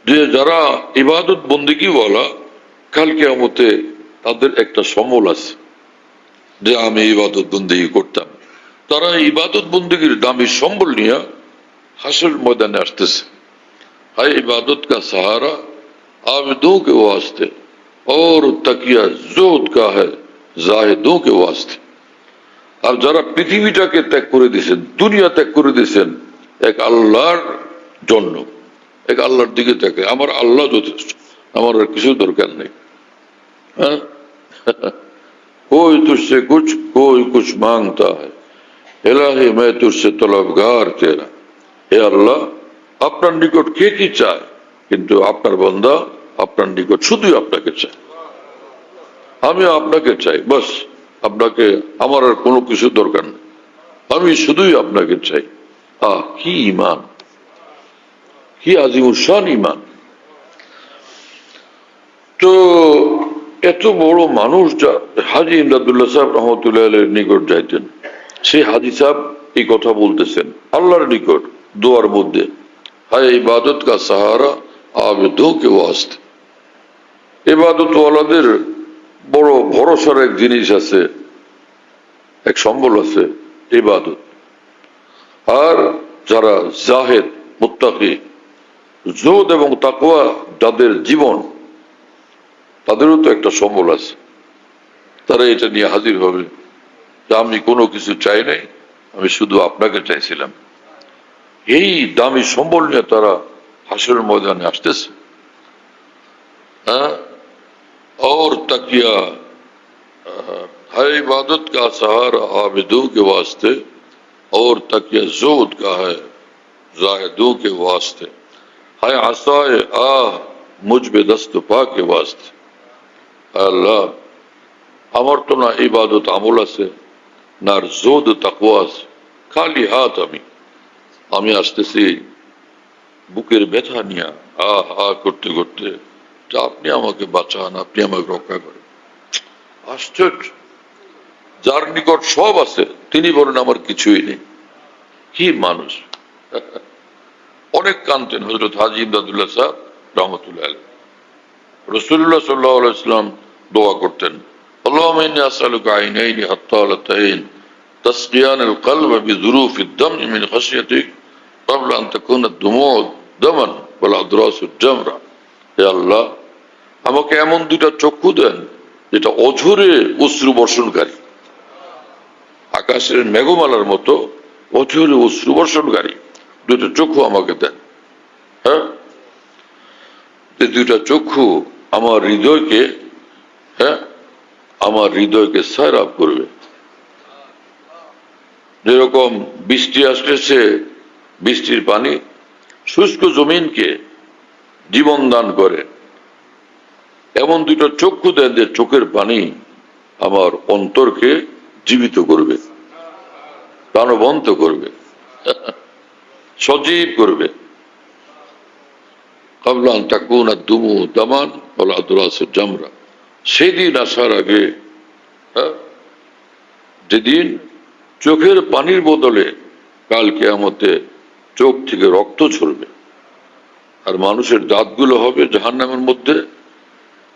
যে যারা ইবাদত বন্দেগী ওয়ালা, কাল কিয়ামতে তাদের একটা সম্বল আছে যে আমি ইবাদত বন্দেগী করতাম, তারা ইবাদত বন্দেগীর দামি সম্বল নিয়ে হাসর ময়দানে আসতেছে। হায় ইবাদত কা সাহারা आबिदों के वास्ते और तकिया जोत का है जाहिदों के वास्ते। আর যারা পৃথিবীটাকে ত্যাগ করে দিয়েছেন, দুনিয়া ত্যাগ করে দিয়েছেন এক আল্লাহর জন্য, এক আল্লাহর দিকে তাকে, আমার আল্লাহ যথেষ্ট, আমার আর কিছু দরকার নেই। হ্যাঁ, कोई तुझसे कुछ कोई कुछ मांगता है इलाही मैं तुझसे तलबगार तेरा। হে আল্লাহ, আপনার নিকট কে কি চায়, কিন্তু আপনার বান্দা আপনার নিকট শুধুই আপনাকে চায়, আমি আপনাকে চাই, বাস আপনাকে, আমার আর কোনো কিছু দরকার নেই, আমি শুধুই আপনাকে চাই। কি ইমান, কি আজিমুশান ইমান! তো এত বড় মানুষ যা হাজী ইমদাদুল্লাহ সাহেব রহমতুল্লাহ আলাইহির নিকট যাইতেন, সেই হাজী সাহেব এই কথা বলতেছেন আল্লাহর নিকট দোয়ার মধ্যে, হায় ইবাদত কা সাহারা আবিদোं के वास्ते। ইবাদত ওয়ালাদের বড় ভরসার এক জিনিস আছে, এক সম্বল আছে, ইবাদত। আর যারা জাহেদ, মুত্তাকি, জুহদ এবং তাকওয়া যাদের জীবন, তাদেরও তো একটা সম্বল আছে, তারা এটা নিয়ে হাজির হবে যে আমি কোনো কিছু চাই নাই, আমি শুধু আপনাকে চাইছিলাম। এই দামি সম্বল নিয়ে তারা হাসরের ময়দানে আসতেছে। হ্যাঁ, और तकिया है इबादत का सहारा आबिदों के वास्ते और तकिया जोत का है जाहिदों के वास्ते है आसाए आह मुझ पे दस्त पा के वास्ते। अल्लाह, আমার তো না ইবাদত আমল আছে, না আর জোদ তাকওয়া আছে, খালি হাত আমি আসতেছি বুকের ব্যথা নিয়ে হা হা করতে করতে, যে আপনি আমাকে বাঁচান, আপনি আমাকে রক্ষা করেন। আশ্চর্য, যার নিকট সব আছে তিনি বলেন আমার কিছুই নেই। কি মানুষ! অনেক কানতেন হযরত হাজী ইমদাদুল্লাহ সাহেব রহমতুল্লাহ আলাইহি। রাসূলুল্লাহ সাল্লাল্লাহু আলাইহি ওয়াসাল্লাম দোয়া করতেন, আল্লাহুম্মা ইন্নী আসআলুকা আইনাইনি হাত্তালাতাইন তাসকিয়ানাল কলব বিযুরুফিদ দাম মিন খাশিয়াতিক ক্বাবলা আন তাকুনা দুমূ দামান ওয়াল আদরাসু জামরা। হে আল্লাহ, আমাকে এমন দুইটা চক্ষু দেন যেটা অঝরে অশ্রু বর্ষণকারী, আকাশের মেঘমালার মতো অঝরে অশ্রু বর্ষণকারী দুইটা চক্ষু আমাকে দেন। হ্যাঁ, যে দুইটা চক্ষু আমার হৃদয়কে, হ্যাঁ, আমার হৃদয়কে সায়রাব করবে। যেরকম বৃষ্টি আসতেছে, বৃষ্টির পানি শুষ্ক জমিনকে জীবন দান করে, এমন দুইটা চক্ষু দেন যে চোখের পানি আমার অন্তরকে জীবিত করবে, প্রাণবন্ত করবে, সজীব করবে। ক্বাবলা আন তাকুনা দুমু দামান ওয়াল আদরাসু জামরা। সেদিন আসার আগে, হ্যাঁ, যেদিন চোখের পানির বদলে কাল কিয়ামতে চোখ থেকে রক্ত ঝরবে, আর মানুষের দাঁতগুলো হবে জাহান্নামের মধ্যে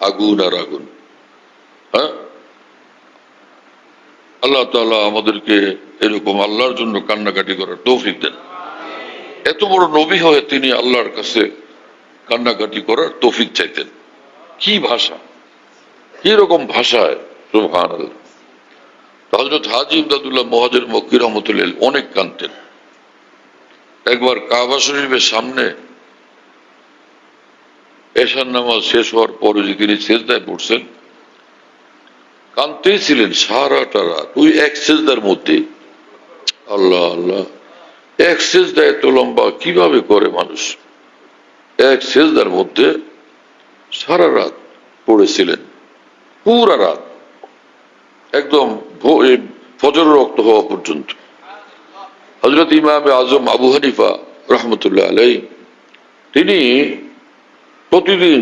আগুন আর আগুন। হ্যাঁ, আল্লাহ তাআলা আমাদেরকে এরকম আল্লাহর জন্য কান্নাকাটি করার তৌফিক দেন। এত বড় নবী হয়ে তিনি আল্লাহর কাছে কান্নাকাটি করার তৌফিক চাইতেন। কি ভাষা, কি রকম ভাষায়! সুবহানাল্লাহ। হযরত হাজী ইমদাদুল্লাহ মুহাজির মক্কি রহমতুল্লাহ আলাইহি অনেক কাঁদতেন। একবার কাবা শরীফের সামনে এশার নামাজ শেষ হওয়ার পরে যে তিনি সেজদায় পড়ছেন, কাঁদতেই ছিলেন সারাটা রাত ওই এক সেজদার মধ্যে। আল্লাহ আল্লাহ, এক সেজদা এত লম্বা কিভাবে করে মানুষ! এক সেজদার মধ্যে সারা রাত পড়েছিলেন, পুরা রাত, একদম ফজর রক্ত হওয়া পর্যন্ত। হযরত ইমাম আজম আবু হানিফা রহমতুল্লাহ আলাইহি তিনি প্রতিদিন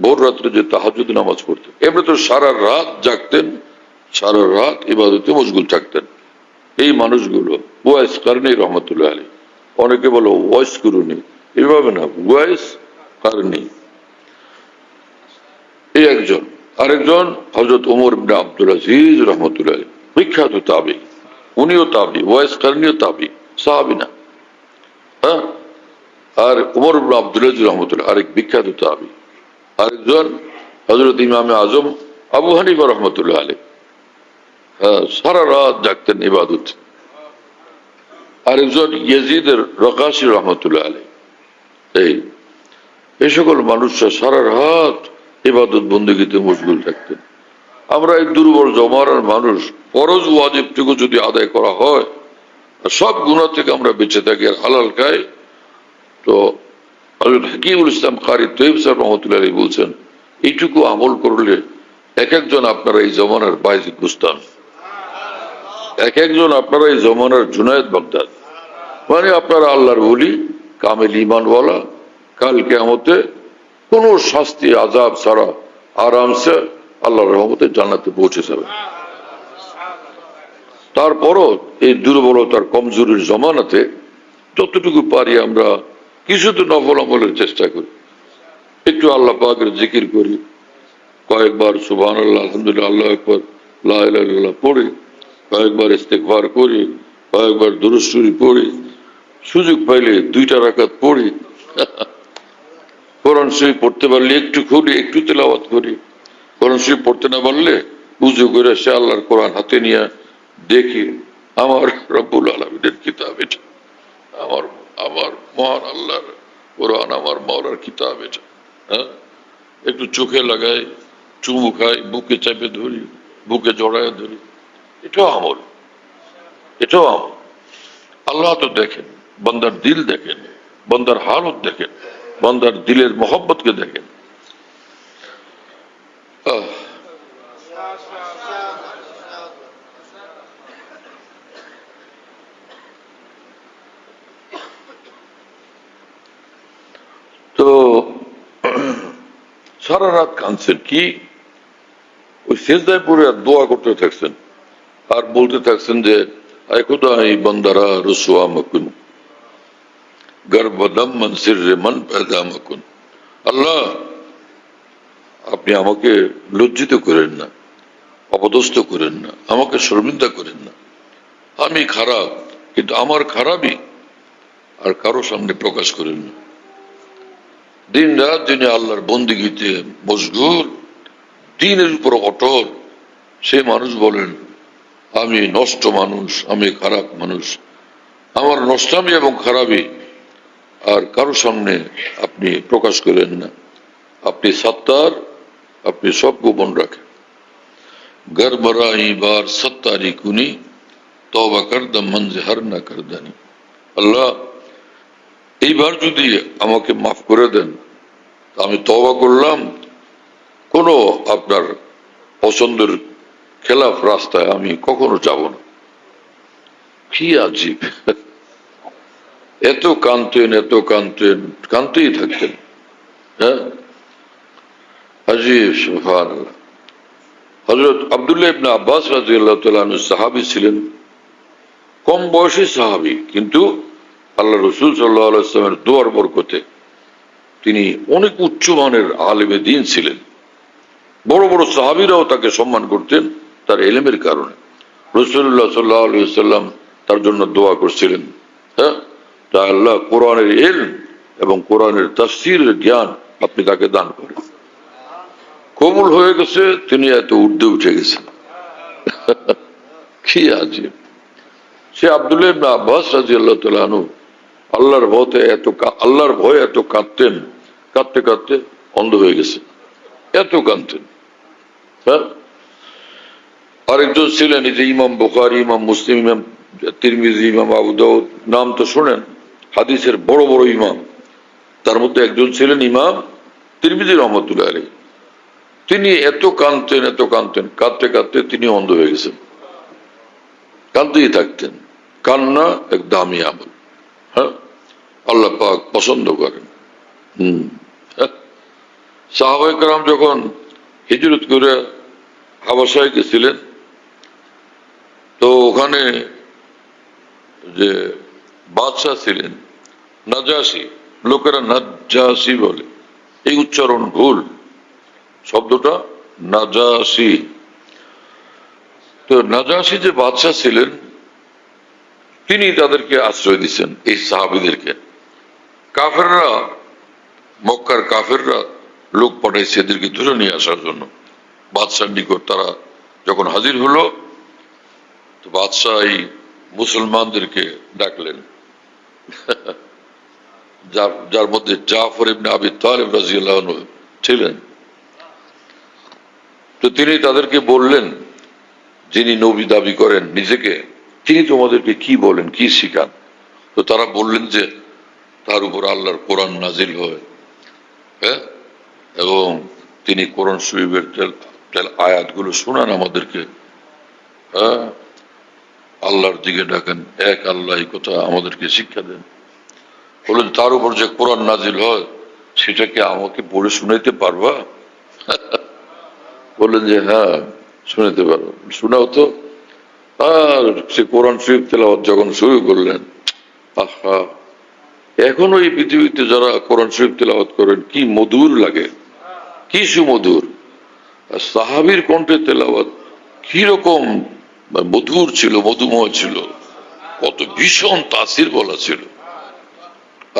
ভোর রাত্রে যে তাহাজ্জুদ নামাজ পড়তেন, এমনি তো সারা রাত জাগতেন, সারা রাত ইবাদতে মশগুল থাকতেন। এই মানুষগুলো ওয়াইস কারণী রহমতুল্লাহ আলাইহি, অনেকে বলো ওয়াইস করুনি, এভাবে না, ওয়াইস কারণী এই একজন। আরেকজন হযরত ওমর ইবনে আব্দুল আজিজ রহমতুল্লাহ আলাইহি, বিখ্যাত তাবী, উনিও তাবী, ওয়াইস কারণীও তাবী, সাহাবী না। হ্যাঁ, আর ওমর ইবনে আব্দুল আজিজ রহমতুল্লাহ আরেক বিখ্যাত তাবী। আরেকজন হযরত ইমামে আজম আবু হানিফা রহমতুল্লাহ আলাইহি, হ্যাঁ, সারা রাত জাগতেন ইবাদত। আরেকজন ইয়াজিদের রকাশি রহমতুল্লাহ আলাইহি। এই সকল মানুষরা সারা রাত ইবাদত বন্দেগীতে মশগুল থাকতেন। আমরা এই দুর্বল জমানার মানুষ, ফরজ ওয়াজিবটুকু যদি আদায় করা হয়, সব গুনাহ থেকে আমরা বেঁচে থাকি আর হালাল খাই, তো হযরত হাকিমুল ইসলাম কারি তৈয়ব সাহেব রহমতুল্লাহ আলাইহি বলছেন, এইটুকু আমল করলে এক একজন আপনারা এই জমানার বায়জিদ বুস্তামি, এক একজন আপনারা এই জমানার জুনায়েদ বাগদাদ, মানে আপনারা আল্লাহর ওলি, কামেল ঈমানওয়ালা, কাল কিয়ামতে কোনো শাস্তি আযাব ছাড়া আরামসে আল্লাহর রহমতে জান্নাতে পৌঁছে যাবে। তারপরও এই দুর্বলতার কমজোরির জমানাতে যতটুকু পারি আমরা কিছু তো নফল আমলের চেষ্টা করি, একটু আল্লাহ পাকের জিকির করি, কয়েকবার সুবহানাল্লাহ, আলহামদুলিল্লাহ, আল্লাহু আকবার, লা ইলাহা ইল্লাল্লাহ পড়ি, কয়েকবার ইস্তেগফার করি, কয়েকবার দুরূদ শরীফ পড়ি, সুযোগ পাইলে 2টা রাকাত পড়ি, কোরআন শরীফ পড়তে পারলে একটু খুলি, একটু তেলাওয়াত করি, কোরআন শরীফ পড়তে না পারলে উযু করে সে আল্লাহর কোরআন হাতে নিয়ে দেখি আমার রব্বুল আলামিনের কিতাব এটা, আমার আমার মহান আল্লাহর কোরআন, আমার মাওলার কিতাব এটা। হ্যাঁ, একটু চোখে লাগাই, চুমু খাই, বুকে চাপে ধরি, বুকে জড়ায় ধরি, এটাও আমল, এটাও আমল। আল্লাহ তো দেখেন, বান্দার দিল দেখেন, বান্দার হালত দেখেন, বান্দার দিলের মোহব্বতকে দেখেন। সারা রাত কাঁদছেন, কি ওই সেজদায় পড়ে আর দোয়া করতে থাকছেন আর বলতে থাকছেন যে আয় খুদা এই বন্দারা রসুয়া মকুন গর্বদম মনসির মন পেদা মকুন, আল্লাহ আপনি আমাকে লজ্জিত করেন না, অপদস্থ করেন না, আমাকে শর্মিন্দা করেন না। আমি খারাপ, কিন্তু আমার খারাপই আর কারো সামনে প্রকাশ করেন না। দিন রাত যিনি আল্লাহর বন্দিগিতে মশগুল, দিনের উপর অটল, সে মানুষ বলেন আমি নষ্ট মানুষ, আমি খারাপ মানুষ, আমার নষ্টামি এবং খারাপই আর কারো সামনে আপনি প্রকাশ করেন না। আপনি সত্তার, আপনি সব গোপন রাখেন। গরবরাই বার সত্তারি কুনি তওবা করদম মনজে হর না করদানি, আল্লাহ এইবার যদি আমাকে মাফ করে দেন, আমি তওবা করলাম, কোন আপনার পছন্দের খেলাফ রাস্তায় আমি কখনো যাব না। কি আজীব, এত কাঁদতেন, এত কাঁদতেন, কাঁদতেই থাকতেন। হ্যাঁ, আজীব, সুবহানাল্লাহ। হযরত আব্দুল্লাহ ইবনে আব্বাস রাদিয়াল্লাহু তাআলা আনহু সাহাবী ছিলেন, কম বয়সী সাহাবী, কিন্তু আল্লাহ রাসূল সাল্লাল্লাহু আলাইহি ওয়াসাল্লামের দোয়ার বরকতে তিনি অনেক উচ্চমানের আলেমে দ্বীন ছিলেন। বড় বড় সাহাবীরাও তাকে সম্মান করতেন তার ইলমের কারণে। রাসূলুল্লাহ সাল্লাল্লাহু আলাইহি ওয়াসাল্লাম তার জন্য দোয়া করছিলেন, হ্যাঁ, তা আল্লাহ কোরআনের ইলম এবং কোরআনের তাফসীরের জ্ঞান আপনি তাকে দান করেন। কবুল হয়ে গেছে, তিনি এত ঊর্ধ্বে উঠে গেছেন। কি আজীব, সে আব্দুল্লাহ ইবনে আব্বাস রাদিয়াল্লাহু তাআলা আনহু আল্লাহর ভয়ে এত কাঁদতেন, কাঁদতে কাঁদতে অন্ধ হয়ে গেছে, এত কাঁদতেন। হ্যাঁ, আরেকজন ছিলেন এই যে ইমাম বুখারী, ইমাম মুসলিম, ইমাম তিরমিজি, ইমাম আবু দাউদ, নাম তো শোনেন, হাদিসের বড় বড় ইমাম। তার মধ্যে একজন ছিলেন ইমাম তিরমিজি রহমতুল্লাহ আলাইহি। তিনি এত কাঁদতেন, এত কাঁদতেন, কাঁদতে কাঁদতে তিনি অন্ধ হয়ে গেছেন, কাঁদতেই থাকতেন। কান্না এক দামি আমল, হ্যাঁ, আল্লাহ পাক পছন্দ করেন। সাহাবায়ে কেরাম যখন হিজরত করে হাবাসায় গেছিলেন, তো ওখানে যে বাদশাহ ছিলেন নাজাসি, লোকেরা নাজাসি বলে, এই উচ্চারণ ভুল, শব্দটা নাজাসি। তো নাজাসি যে বাদশাহ ছিলেন, তিনি তাদেরকে আশ্রয় দিচ্ছেন, এই সাহাবীদেরকে। কাফেররা, মক্কার কাফেররা লোক পাঠাইছে এদেরকে ধরে নিয়ে আসার জন্য বাদশার নিকট। তারা যখন হাজির হলো, তো বাদশাহ এই মুসলমানদেরকে ডাকলেন, যার মধ্যে জাফর ইবনে আবি তালিব রাদিয়াল্লাহু আনহু ছিলেন। তো তিনি তাদেরকে বললেন, যিনি নবী দাবি করেন নিজেকে, তিনি তোমাদেরকে কি বলেন, কি শিখান? তো তারা বললেন যে তার উপর আল্লাহর কোরআন নাজিল হয়, হ্যাঁ, এবং তিনি কোরআন শরীফের আয়াতগুলো শোনান আমাদেরকে, হ্যাঁ, আল্লাহর দিকে ডাকেন, এক আল্লাহ, এই কথা আমাদেরকে শিক্ষা দেন। বললেন তার উপর যে কোরআন নাজিল হয় সেটাকে আমাকে পড়ে শুনাইতে পারবা? বললেন যে হ্যাঁ, শুনাইতে পারবো। শোনাও তো। আর সে কোরআন শরীফ তেলাওয়াত যখন শুরু করলেন, আহা, এখনো এই পৃথিবীতে যারা কোরআন শরীফ তেলাওয়াত করেন কি মধুর লাগে, কি সুমধুর। সাহাবীর কণ্ঠে তেলাওয়াত কি রকম মধুর ছিল, মধুময় ছিল, কত ভীষণ তাসির বলা ছিল।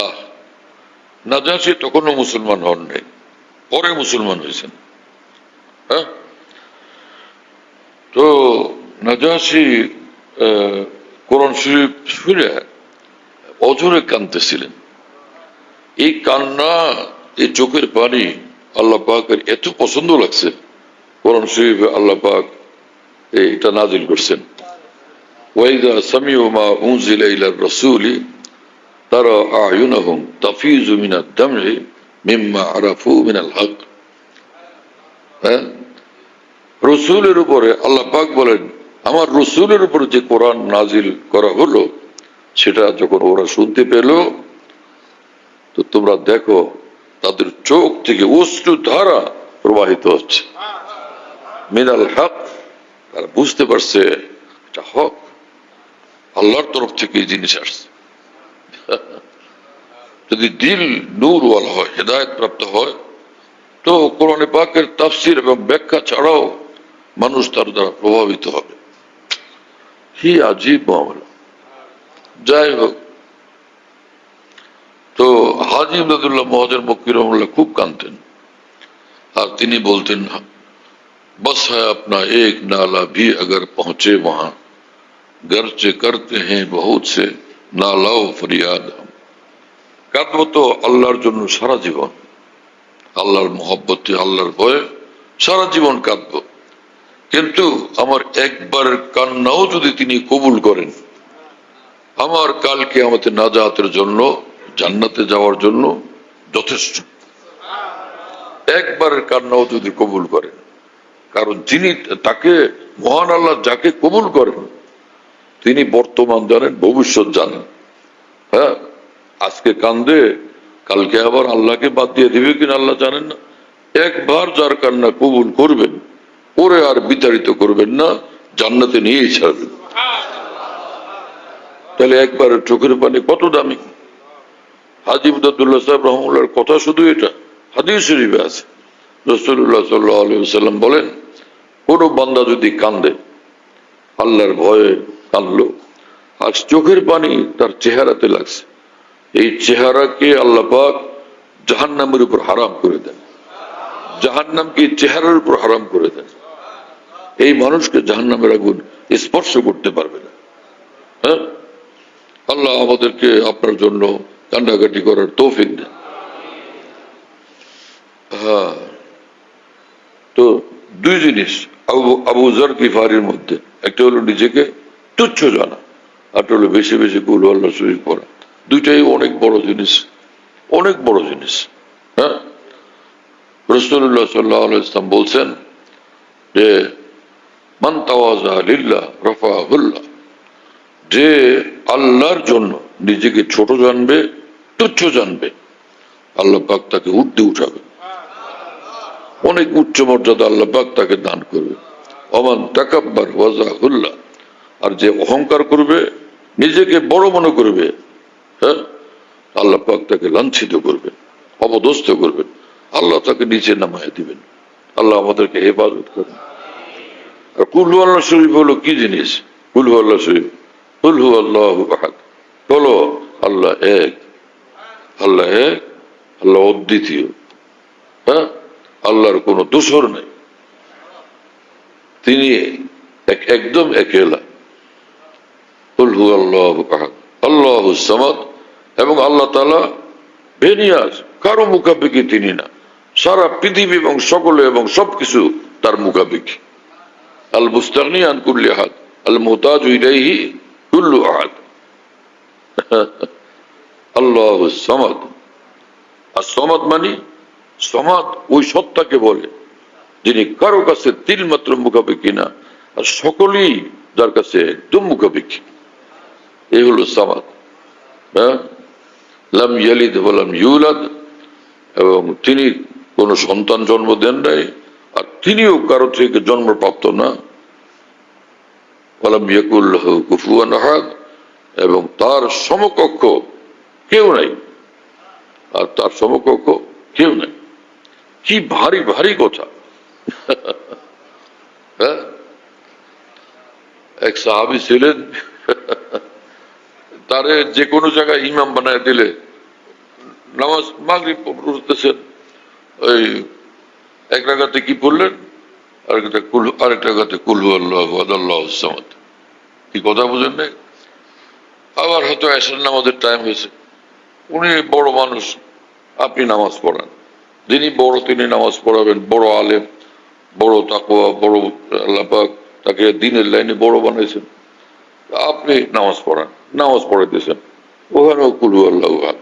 আহ, নাজাসী তখনও মুসলমান হন নাই, পরে মুসলমান হয়েছেন। হ্যাঁ, তো নাজাসী কোরআন শরীফ শুনে অঝরে কাঁদতেছিলেন। এই কান্না, এই চোখের পানি আল্লাহ পাকের এত পছন্দ লাগছে, কোরআন শরীফে আল্লাহ পাক এটা নাজিল করছেন, ওয়াইদা সামিউ মা উনজিলা ইলার রাসূলি তারা আয়ুনাহুম তাফিজু মিনাদ দাম'i মিম্মা আরাফু মিনাল হক। হ্যাঁ, রসুলের উপরে আল্লাহ পাক বলেন, আমার রসুলের উপরে যে কোরআন নাজিল করা হলো সেটা যখন ওরা শুনতে পেল, তো তোমরা দেখো তাদের চোখ থেকে অশ্রু ধারা প্রবাহিত হচ্ছে মিনাল হক। তারা বুঝতে পারছে এটা হক, আল্লাহর তরফ থেকে এই জিনিস আসছে। যদি দিল নূরওয়ালা হয়, হেদায়েত প্রাপ্ত হয়, তো কোরআনে পাকের তাফসীর এবং ব্যাখ্যা ছাড়াও মানুষ তার দ্বারা প্রভাবিত হবে। কি আজীব মামলা। যাই হোক, তো হাজী ইমদাদুল্লাহ মহাজের মক্কি রহমাতুল্লাহ খুব কাঁদতেন, আর তিনি বলতেন, बस है अपना एक नाला भी अगर पहुंचे वहां, गर्चे करते हैं बहुत से नालाओ फरियाद हम। কাঁদবো তো আল্লাহর জন্য সারা জীবন, আল্লাহর মহব্বতে, আল্লাহর ভয়ে সারা জীবন কাঁদবো, কিন্তু আমার একবারের কান্নাও যদি তিনি কবুল করেন, আমার কালকে আমাদের নাজাতের জন্য, জান্নাতে যাওয়ার জন্য যথেষ্ট। একবারের কান্নাও যদি কবুল করেন, কারণ যিনি তাকে, মহান আল্লাহ যাকে কবুল করেন, তিনি বর্তমান জানেন, ভবিষ্যৎ জানেন। হ্যাঁ, আজকে কান্দে, কালকে আবার আল্লাহকে বাদ দিয়ে দিবে কিনা আল্লাহ জানেন না। একবার যার কান্না কবুল করবেন, ওরে আর বিতাড়িত করবেন না, জান্নাতে নিয়েই ছাড়বেন। তাহলে একবারের চোখের পানি কত দামি। হাজী ইমদাদুল্লাহ সাহেব রহমাতুল্লাহর কথা শুধু এটা, হাদিস শরীফে আছে, রাসূলুল্লাহ সাল্লাল্লাহু আলাইহি ওয়াসাল্লাম বলেন, কোন বান্দা যদি কান্দে, আল্লাহর ভয়ে কাঁদলো, আর চোখের পানি তার চেহারাতে লাগছে, এই চেহারাকে আল্লাহ পাক জাহান্নামের উপর হারাম করে দেন, জাহান্নামকে চেহারার উপর হারাম করে দেন। এই মানুষকে জাহান্নামের আগুন স্পর্শ করতে পারবে না। হ্যাঁ, আল্লাহ আমাদেরকে আপনার জন্য কান্নাকাটি করার তৌফিক দেন। হ্যাঁ, তো দুই জিনিস আবু যর গিফারির মধ্যে, একটা হলো নিজেকে তুচ্ছ জানা, আর হলো বেশি বেশি কুল আল্লাহ শরীফ পড়া। দুইটাই অনেক বড় জিনিস, অনেক বড় জিনিস। হ্যাঁ, রাসূলুল্লাহ সাল্লাল্লাহু আলাইহি ওয়াসাল্লাম বলছেন যে মান তাওয়াযা লিল্লাহ রাফাহুল্লাহ, যে আল্লাহর জন্য নিজেকে ছোট জানবে, তুচ্ছ জানবে, আল্লাহ পাক তাকে ঊর্ধ্বে উঠাবে, অনেক উচ্চ মর্যাদা আল্লাহ পাক তাকে দান করবে। ওমান তাকাব্বার ওয়াজাহুল্লাহ, আর যে অহংকার করবে, নিজেকে বড় মনে করবে, হ্যাঁ, আল্লাহ পাক তাকে লাঞ্ছিত করবেন, অপদস্থ করবেন, আল্লাহ তাকে নিচে নামায় দিবেন। আল্লাহ আমাদেরকে হেফাজত করেন। আর কুল হু আল্লাহ শরীফ হলো কি জিনিস? কুল হু আল্লাহ শরীফ, কুল হু আল্লাহু আহাদ, বলো আল্লাহ এক, আল্লাহ এক, আল্লাহ অদ্বিতীয়। হ্যাঁ, আল্লাহর কোন দোসর নাই, তিনি একদম একেলা। কুল হু আল্লাহু আহাদ আল্লাহুস সামাদ, এবং আল্লাহ তাআলা বেনিয়াজ, কারো মুখাপেক্ষী তিনি না, সারা পৃথিবী এবং সকলে এবং সবকিছু তার মুখাপেক্ষী। আল মুস্তাগনি আন কুল্লি আহাদ আল মুহতাজু ইলাইহি কুল্লু আহাদ। আল্লাহুস সামাদ, আর সমাদ মানে, সমাদ ওই সত্তাকে বলে যিনি কারো কাছে তিল মাত্র মুখাপেক্ষী না, আর সকলেই যার কাছে একদম মুখাপেক্ষী। এই হলো সামাদ। হ্যাঁ, লাম ইয়ালিদ ওয়া লাম ইউলাদ, এবং তিনি কোন সন্তান জন্ম দেন নাই, আর তিনিও কারো থেকে জন্মপ্রাপ্ত না। ওয়া লাম ইয়াকুল লাহু কুফুয়ান আহাদ, এবং তার সমকক্ষ কেউ নাই, আর তার সমকক্ষ কেউ নাই। কি ভারী ভারী কথা। হ্যাঁ, এক সাহাবী ছিলেন, তারে যে কোনো জায়গায় ইমাম বানায় দিলে, নামাজ মাগরিব পড়তেছেন, ওই এক রাকাতে কি পড়লেন, আরেক রাকাতে কুল হু আল্লাহু আহাদ আল্লাহুস সামাদ। কি কথা বুঝেন নাই? আবার হয়তো এশার নামাজের টাইম হয়েছে, উনি বড় মানুষ, আপনি নামাজ পড়ান, যিনি বড় তিনি নামাজ পড়াবেন, বড় আলেম, বড় তাকওয়া, বড় আল্লাহ পাক তাকে দ্বীনের লাইনে বড় বানাইছেন, আপনি নামাজ পড়ান, নামাজ পড়াইতেছেন, ওখানেও কুল হু আল্লাহু আহাদ।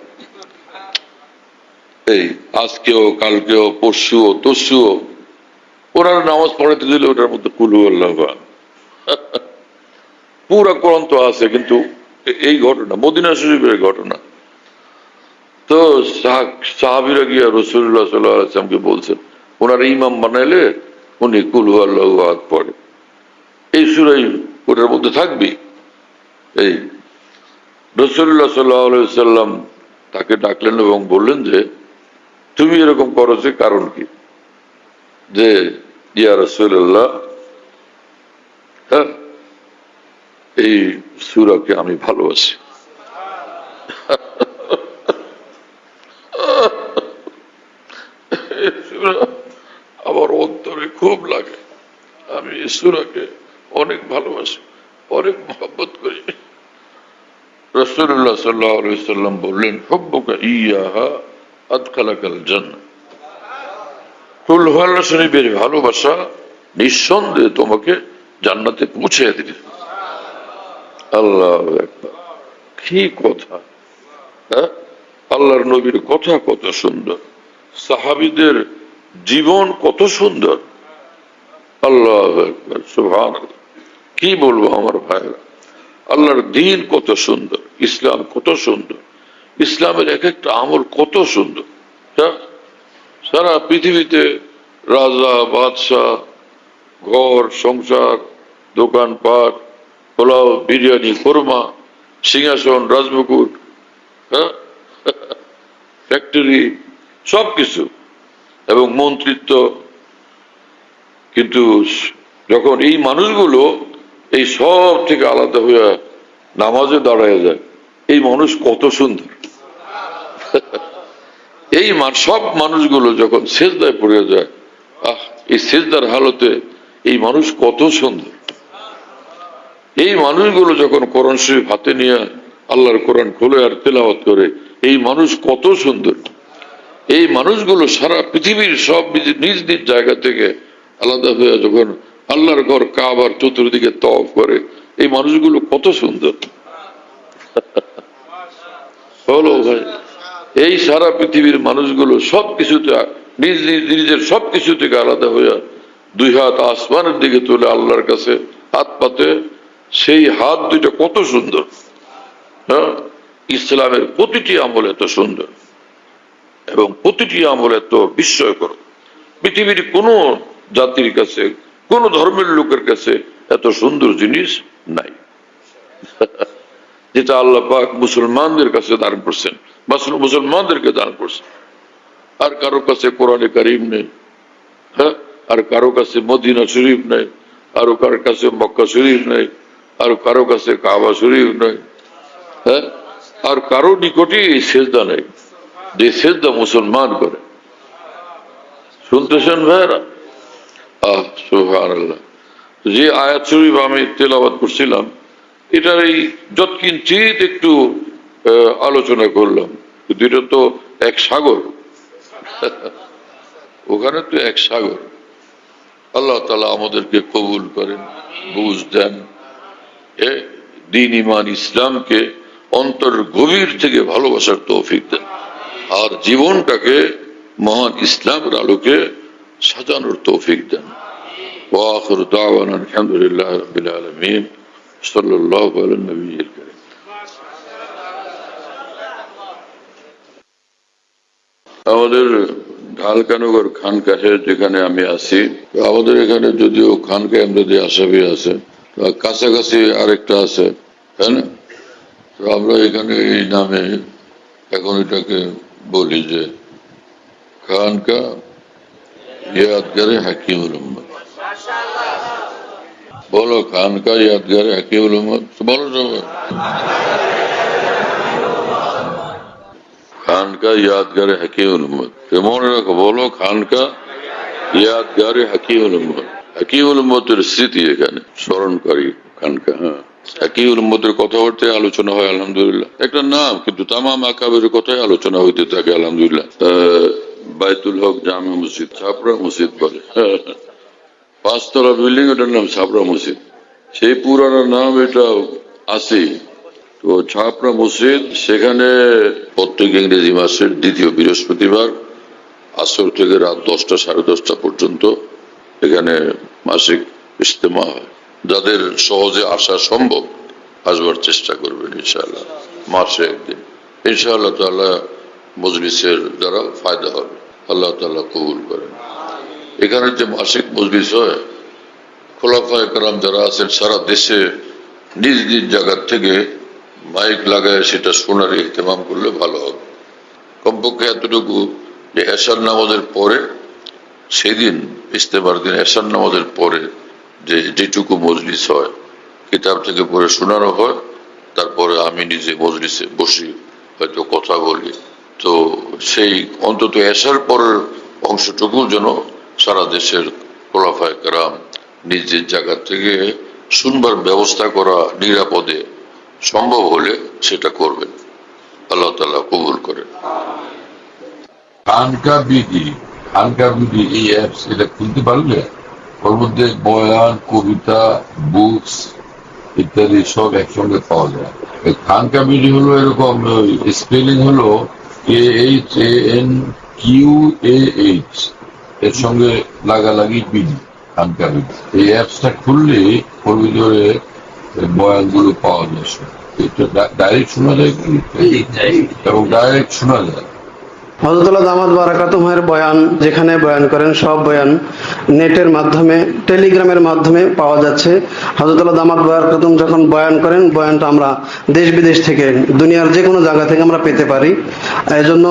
এই আজকেও, কালকেও, পরশুও, তরশুও ওনারা নামাজ পড়াইতে দিলে ওটার মধ্যে কুল হু আল্লাহু আহাদ। পুরা কোরআন তো আছে, কিন্তু এই ঘটনা মদিনা শরীফের ঘটনা। তো সাহাবীরা গিয়া রাসূলুল্লাহ সাল্লাল্লাহু আলাইহি ওয়াসাল্লামকে বলছেন, ওনার ইমাম বানাইলে উনি কুল হুয়াল্লাহু আহাদ পড়ে, এই সূরাই ওটার মধ্যে থাকবে। এই রাসূলুল্লাহ সাল্লাল্লাহু আলাইহি ওয়াসাল্লাম তাকে ডাকলেন এবং বললেন যে তুমি এরকম করো যে কারণ কি? যে ইয়া রাসূলুল্লাহ, হ্যাঁ, এই সূরাকে আমি ভালোবাসি। আমার অন্তরে খুব লাগে, আমি এই সূরাকে অনেক ভালোবাসি, অনেক মহব্বত করি। রাসূলুল্লাহ সাল্লাল্লাহু আলাইহি ওয়াসাল্লাম বললেন, হুব্বুকা ইয়াহা আদখালাকাল জান্নাহ। কুল হুয়াল্লাহ শরীফের ভালোবাসা নিঃসন্দেহে তোমাকে জান্নাতে পৌঁছে দিবে। আল্লাহু আকবার, কি কথা! হ্যাঁ, আল্লাহর নবীর কথা কত সুন্দর, সাহাবীদের জীবন কত সুন্দর। আল্লাহু আকবার, সুবহানাল্লাহ। কি বলবো আমার ভাইরা, আল্লাহর দ্বীন কত সুন্দর, ইসলাম কত সুন্দর, ইসলামের এক একটা আমল কত সুন্দর। সারা পৃথিবীতে রাজা বাদশাহ, ঘর সংসার, দোকানপাট, পোলাও বিরিয়ানি কোরমা, সিংহাসন রাজমুকুট, হ্যাঁ, ফ্যাক্টরি, সবকিছু এবং মন্ত্রিত্ব, কিন্তু যখন এই মানুষগুলো এই সব থেকে আলাদা হয়ে নামাজে দাঁড়ায় যায়, এই মানুষ কত সুন্দর। এই সব মানুষগুলো যখন সেজদায় পড়ে যায়, এই সেজদার হালতে এই মানুষ কত সুন্দর। এই মানুষগুলো যখন কোরআন শরীফ হাতে নিয়ে আল্লাহর কোরআন খোলে আর তেলাওয়াত করে, এই মানুষ কত সুন্দর। এই মানুষগুলো সারা পৃথিবীর সব নিজ নিজ জায়গা থেকে আলাদা হয়ে যখন আল্লাহর ঘর কাবার চতুর্দিকে তওয়াফ করে, এই মানুষগুলো কত সুন্দর। বলো ভাই, এই সারা পৃথিবীর মানুষগুলো সবকিছুতে নিজ নিজ নিজের সবকিছু থেকে আলাদা হইয়া দুই হাত আসমানের দিকে তুলে আল্লাহর কাছে হাত পাতে, সেই হাত দুইটা কত সুন্দর। হ্যাঁ, ইসলামের প্রতিটি আমল এত সুন্দর এবং প্রতিটি আমল এত বিস্ময়কর। পৃথিবীর কোন জাতির কাছে, কোন ধর্মের লোকের কাছে এত সুন্দর জিনিস নাই, যেটা আল্লাহ পাক মুসলমানদের কাছে দান করছেন, মুসলমানদেরকে দান করছেন। আর কারো কাছে কোরআনে কারিম নেই, হ্যাঁ, আর কারো কাছে মদিনা শরীফ নেই, আর কারো কাছে মক্কা শরীফ নেই, আর কারো কাছে কাবা শরীফ নেই, হ্যাঁ, আর কারো নিকটে এই সেজদা নেই যে সেজদা মুসলমান করে। শুনতেছেন ভাইরা? সুবহানাল্লাহ। যে আয়াত শরীফ আমি তেলাওয়াত করছিলাম, এটার এই যৎকিঞ্চিত একটু আলোচনা করলাম, কিন্তু এটা তো এক সাগর, ওখানে তো এক সাগর। আল্লাহ তাআলা আমাদেরকে কবুল করেন, বুঝ দেন, দ্বীন ঈমান ইসলামকে অন্তর গভীর থেকে ভালোবাসার তৌফিক দেন, আর জীবনটাকে মহান ইসলামের আলোকে সাজানোর তৌফিক দেন। ওয়া আখিরু দাওয়ানা আলহামদুলিল্লাহি রাব্বিল আলামিন, সাল্লাল্লাহু আলা নবিয়্যিল কারীম। আমাদের ঢালকানগর খানকাহে যেখানে আমি আছি, আমাদের এখানে যদিও খানকাহ আমরাদি আসামি আছে, কাছাকাছি আরেকটা আছে, তাই না? তো আমরা এখানে এই নামে এখন এটাকে বলি যে খানকাহ ইয়াদগারে হাকিমুল উম্মত। বলো, খানকাহ ইয়াদগারে হাকিমুল উম্মত বলো সবাই। খানকাহ ইয়াদগারে হাকিমুল উম্মত, মনে রাখো, বলো খানকাহ ইয়াদগারে হাকিমুল উম্মত। হাকিমুল উম্মতের স্মৃতি এখানে স্মরণকারী খানকাহ। হ্যাঁ, হাকিমুল উম্মতের কথাবার্তায় আলোচনা হয় আলহামদুলিল্লাহ, একটা নাম, কিন্তু তামাম আকাবের কথাই আলোচনা হইতে থাকে আলহামদুলিল্লাহ। বাইতুল হক জামে মসজিদ, ছাপড়া মসজিদ বলে, 5 তলা বিল্ডিং, ওটার নাম ছাপড়া মসজিদ। সেই পুরানো নাম এটা আছে। তো ছাপড়া মসজিদ, সেখানে প্রত্যেক ইংরেজি মাসের দ্বিতীয় বৃহস্পতিবার আসর থেকে রাত 10টা সাড়ে 10টা পর্যন্ত এখানে মাসিক ইজতেমা হয়। যাদের সহজে আসা সম্ভব আসবার চেষ্টা করবেন ইনশাআল্লাহ, মাসে একদিন ইনশাআল্লাহ তাআলা। মজলিসের দ্বারা ফায়দা হবে। আল্লাহ তাআলা কবুল করেন। এখানে যে মাসিক মজলিস হয়, খোলাফায়ে কেরাম যারা আছেন সারা দেশে নিজ নিজ জায়গা থেকে মাইক লাগায় সেটা শোনার ইহতেমাম করলে ভালো হবে। কমপক্ষে এতটুকু যে এশার নামাজের পরে, সেদিন ইস্তেমার দিন এশার নামাজের পরে যেটুকু মজলিস হয়, কিতাব থেকে পড়ে শোনানো হয়, তারপরে আমি নিজে মজলিসে বসি, হয়তো কথা বলি। তো সেই অন্তত এশার পরের অংশটুকু যেন সারা দেশের খোলাফায়ে কেরাম নিজের জায়গা থেকে শুনবার ব্যবস্থা করা নিরাপদে সম্ভব হলে সেটা করবেন। আল্লাহ তাআলা কবুল করেন। খানকা বিডি এই অ্যাপস, এটা খুলতে পারলে ওর মধ্যে বয়ান, কবিতা, বুকস ইত্যাদি সব একসঙ্গে পাওয়া যায়। খানকা বিডি হলো এরকম, স্পেলিং হলো KHANQAH, এর সঙ্গে লাগালাগি বিডি, খানকা বিডি। এই অ্যাপসটা খুললে ওর ভিতরে বয়ানগুলো পাওয়া যায়, এটা ডাইরেক্ট শোনা যায় এবং ডাইরেক্ট শোনা যায়। হযরতুল্লাহ দামাত বারাকাতুহুর বয়ান, যেখানে বয়ান করেন সব বয়ান নেটের মাধ্যমে, টেলিগ্রামের মাধ্যমে পাওয়া যাচ্ছে। হযরতুল্লাহ দামাত বারাকাতুহু যখন বয়ান করেন, বয়ানটা আমরা দেশ বিদেশ থেকে, দুনিয়ার যে কোনো জায়গা থেকে আমরা পেতে পারি। এই জন্য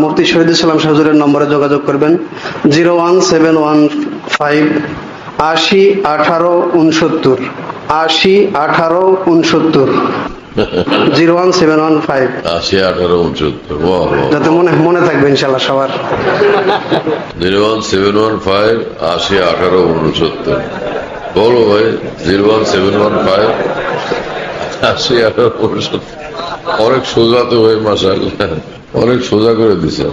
মুফতি শহীদুল ইসলাম শাহ হুজুরের নম্বরে যোগাযোগ করবেন 01715 80 18 69 80 18 69 01715। 80 18 69, যাতে মনে থাকবে ইনশাআল্লাহ সবার। 01715 80 18 69। বলো ভাই, 01715 80 18 69। অনেক সোজা তো ভাই, মাশাআল্লাহ, অনেক সোজা করে দিছে।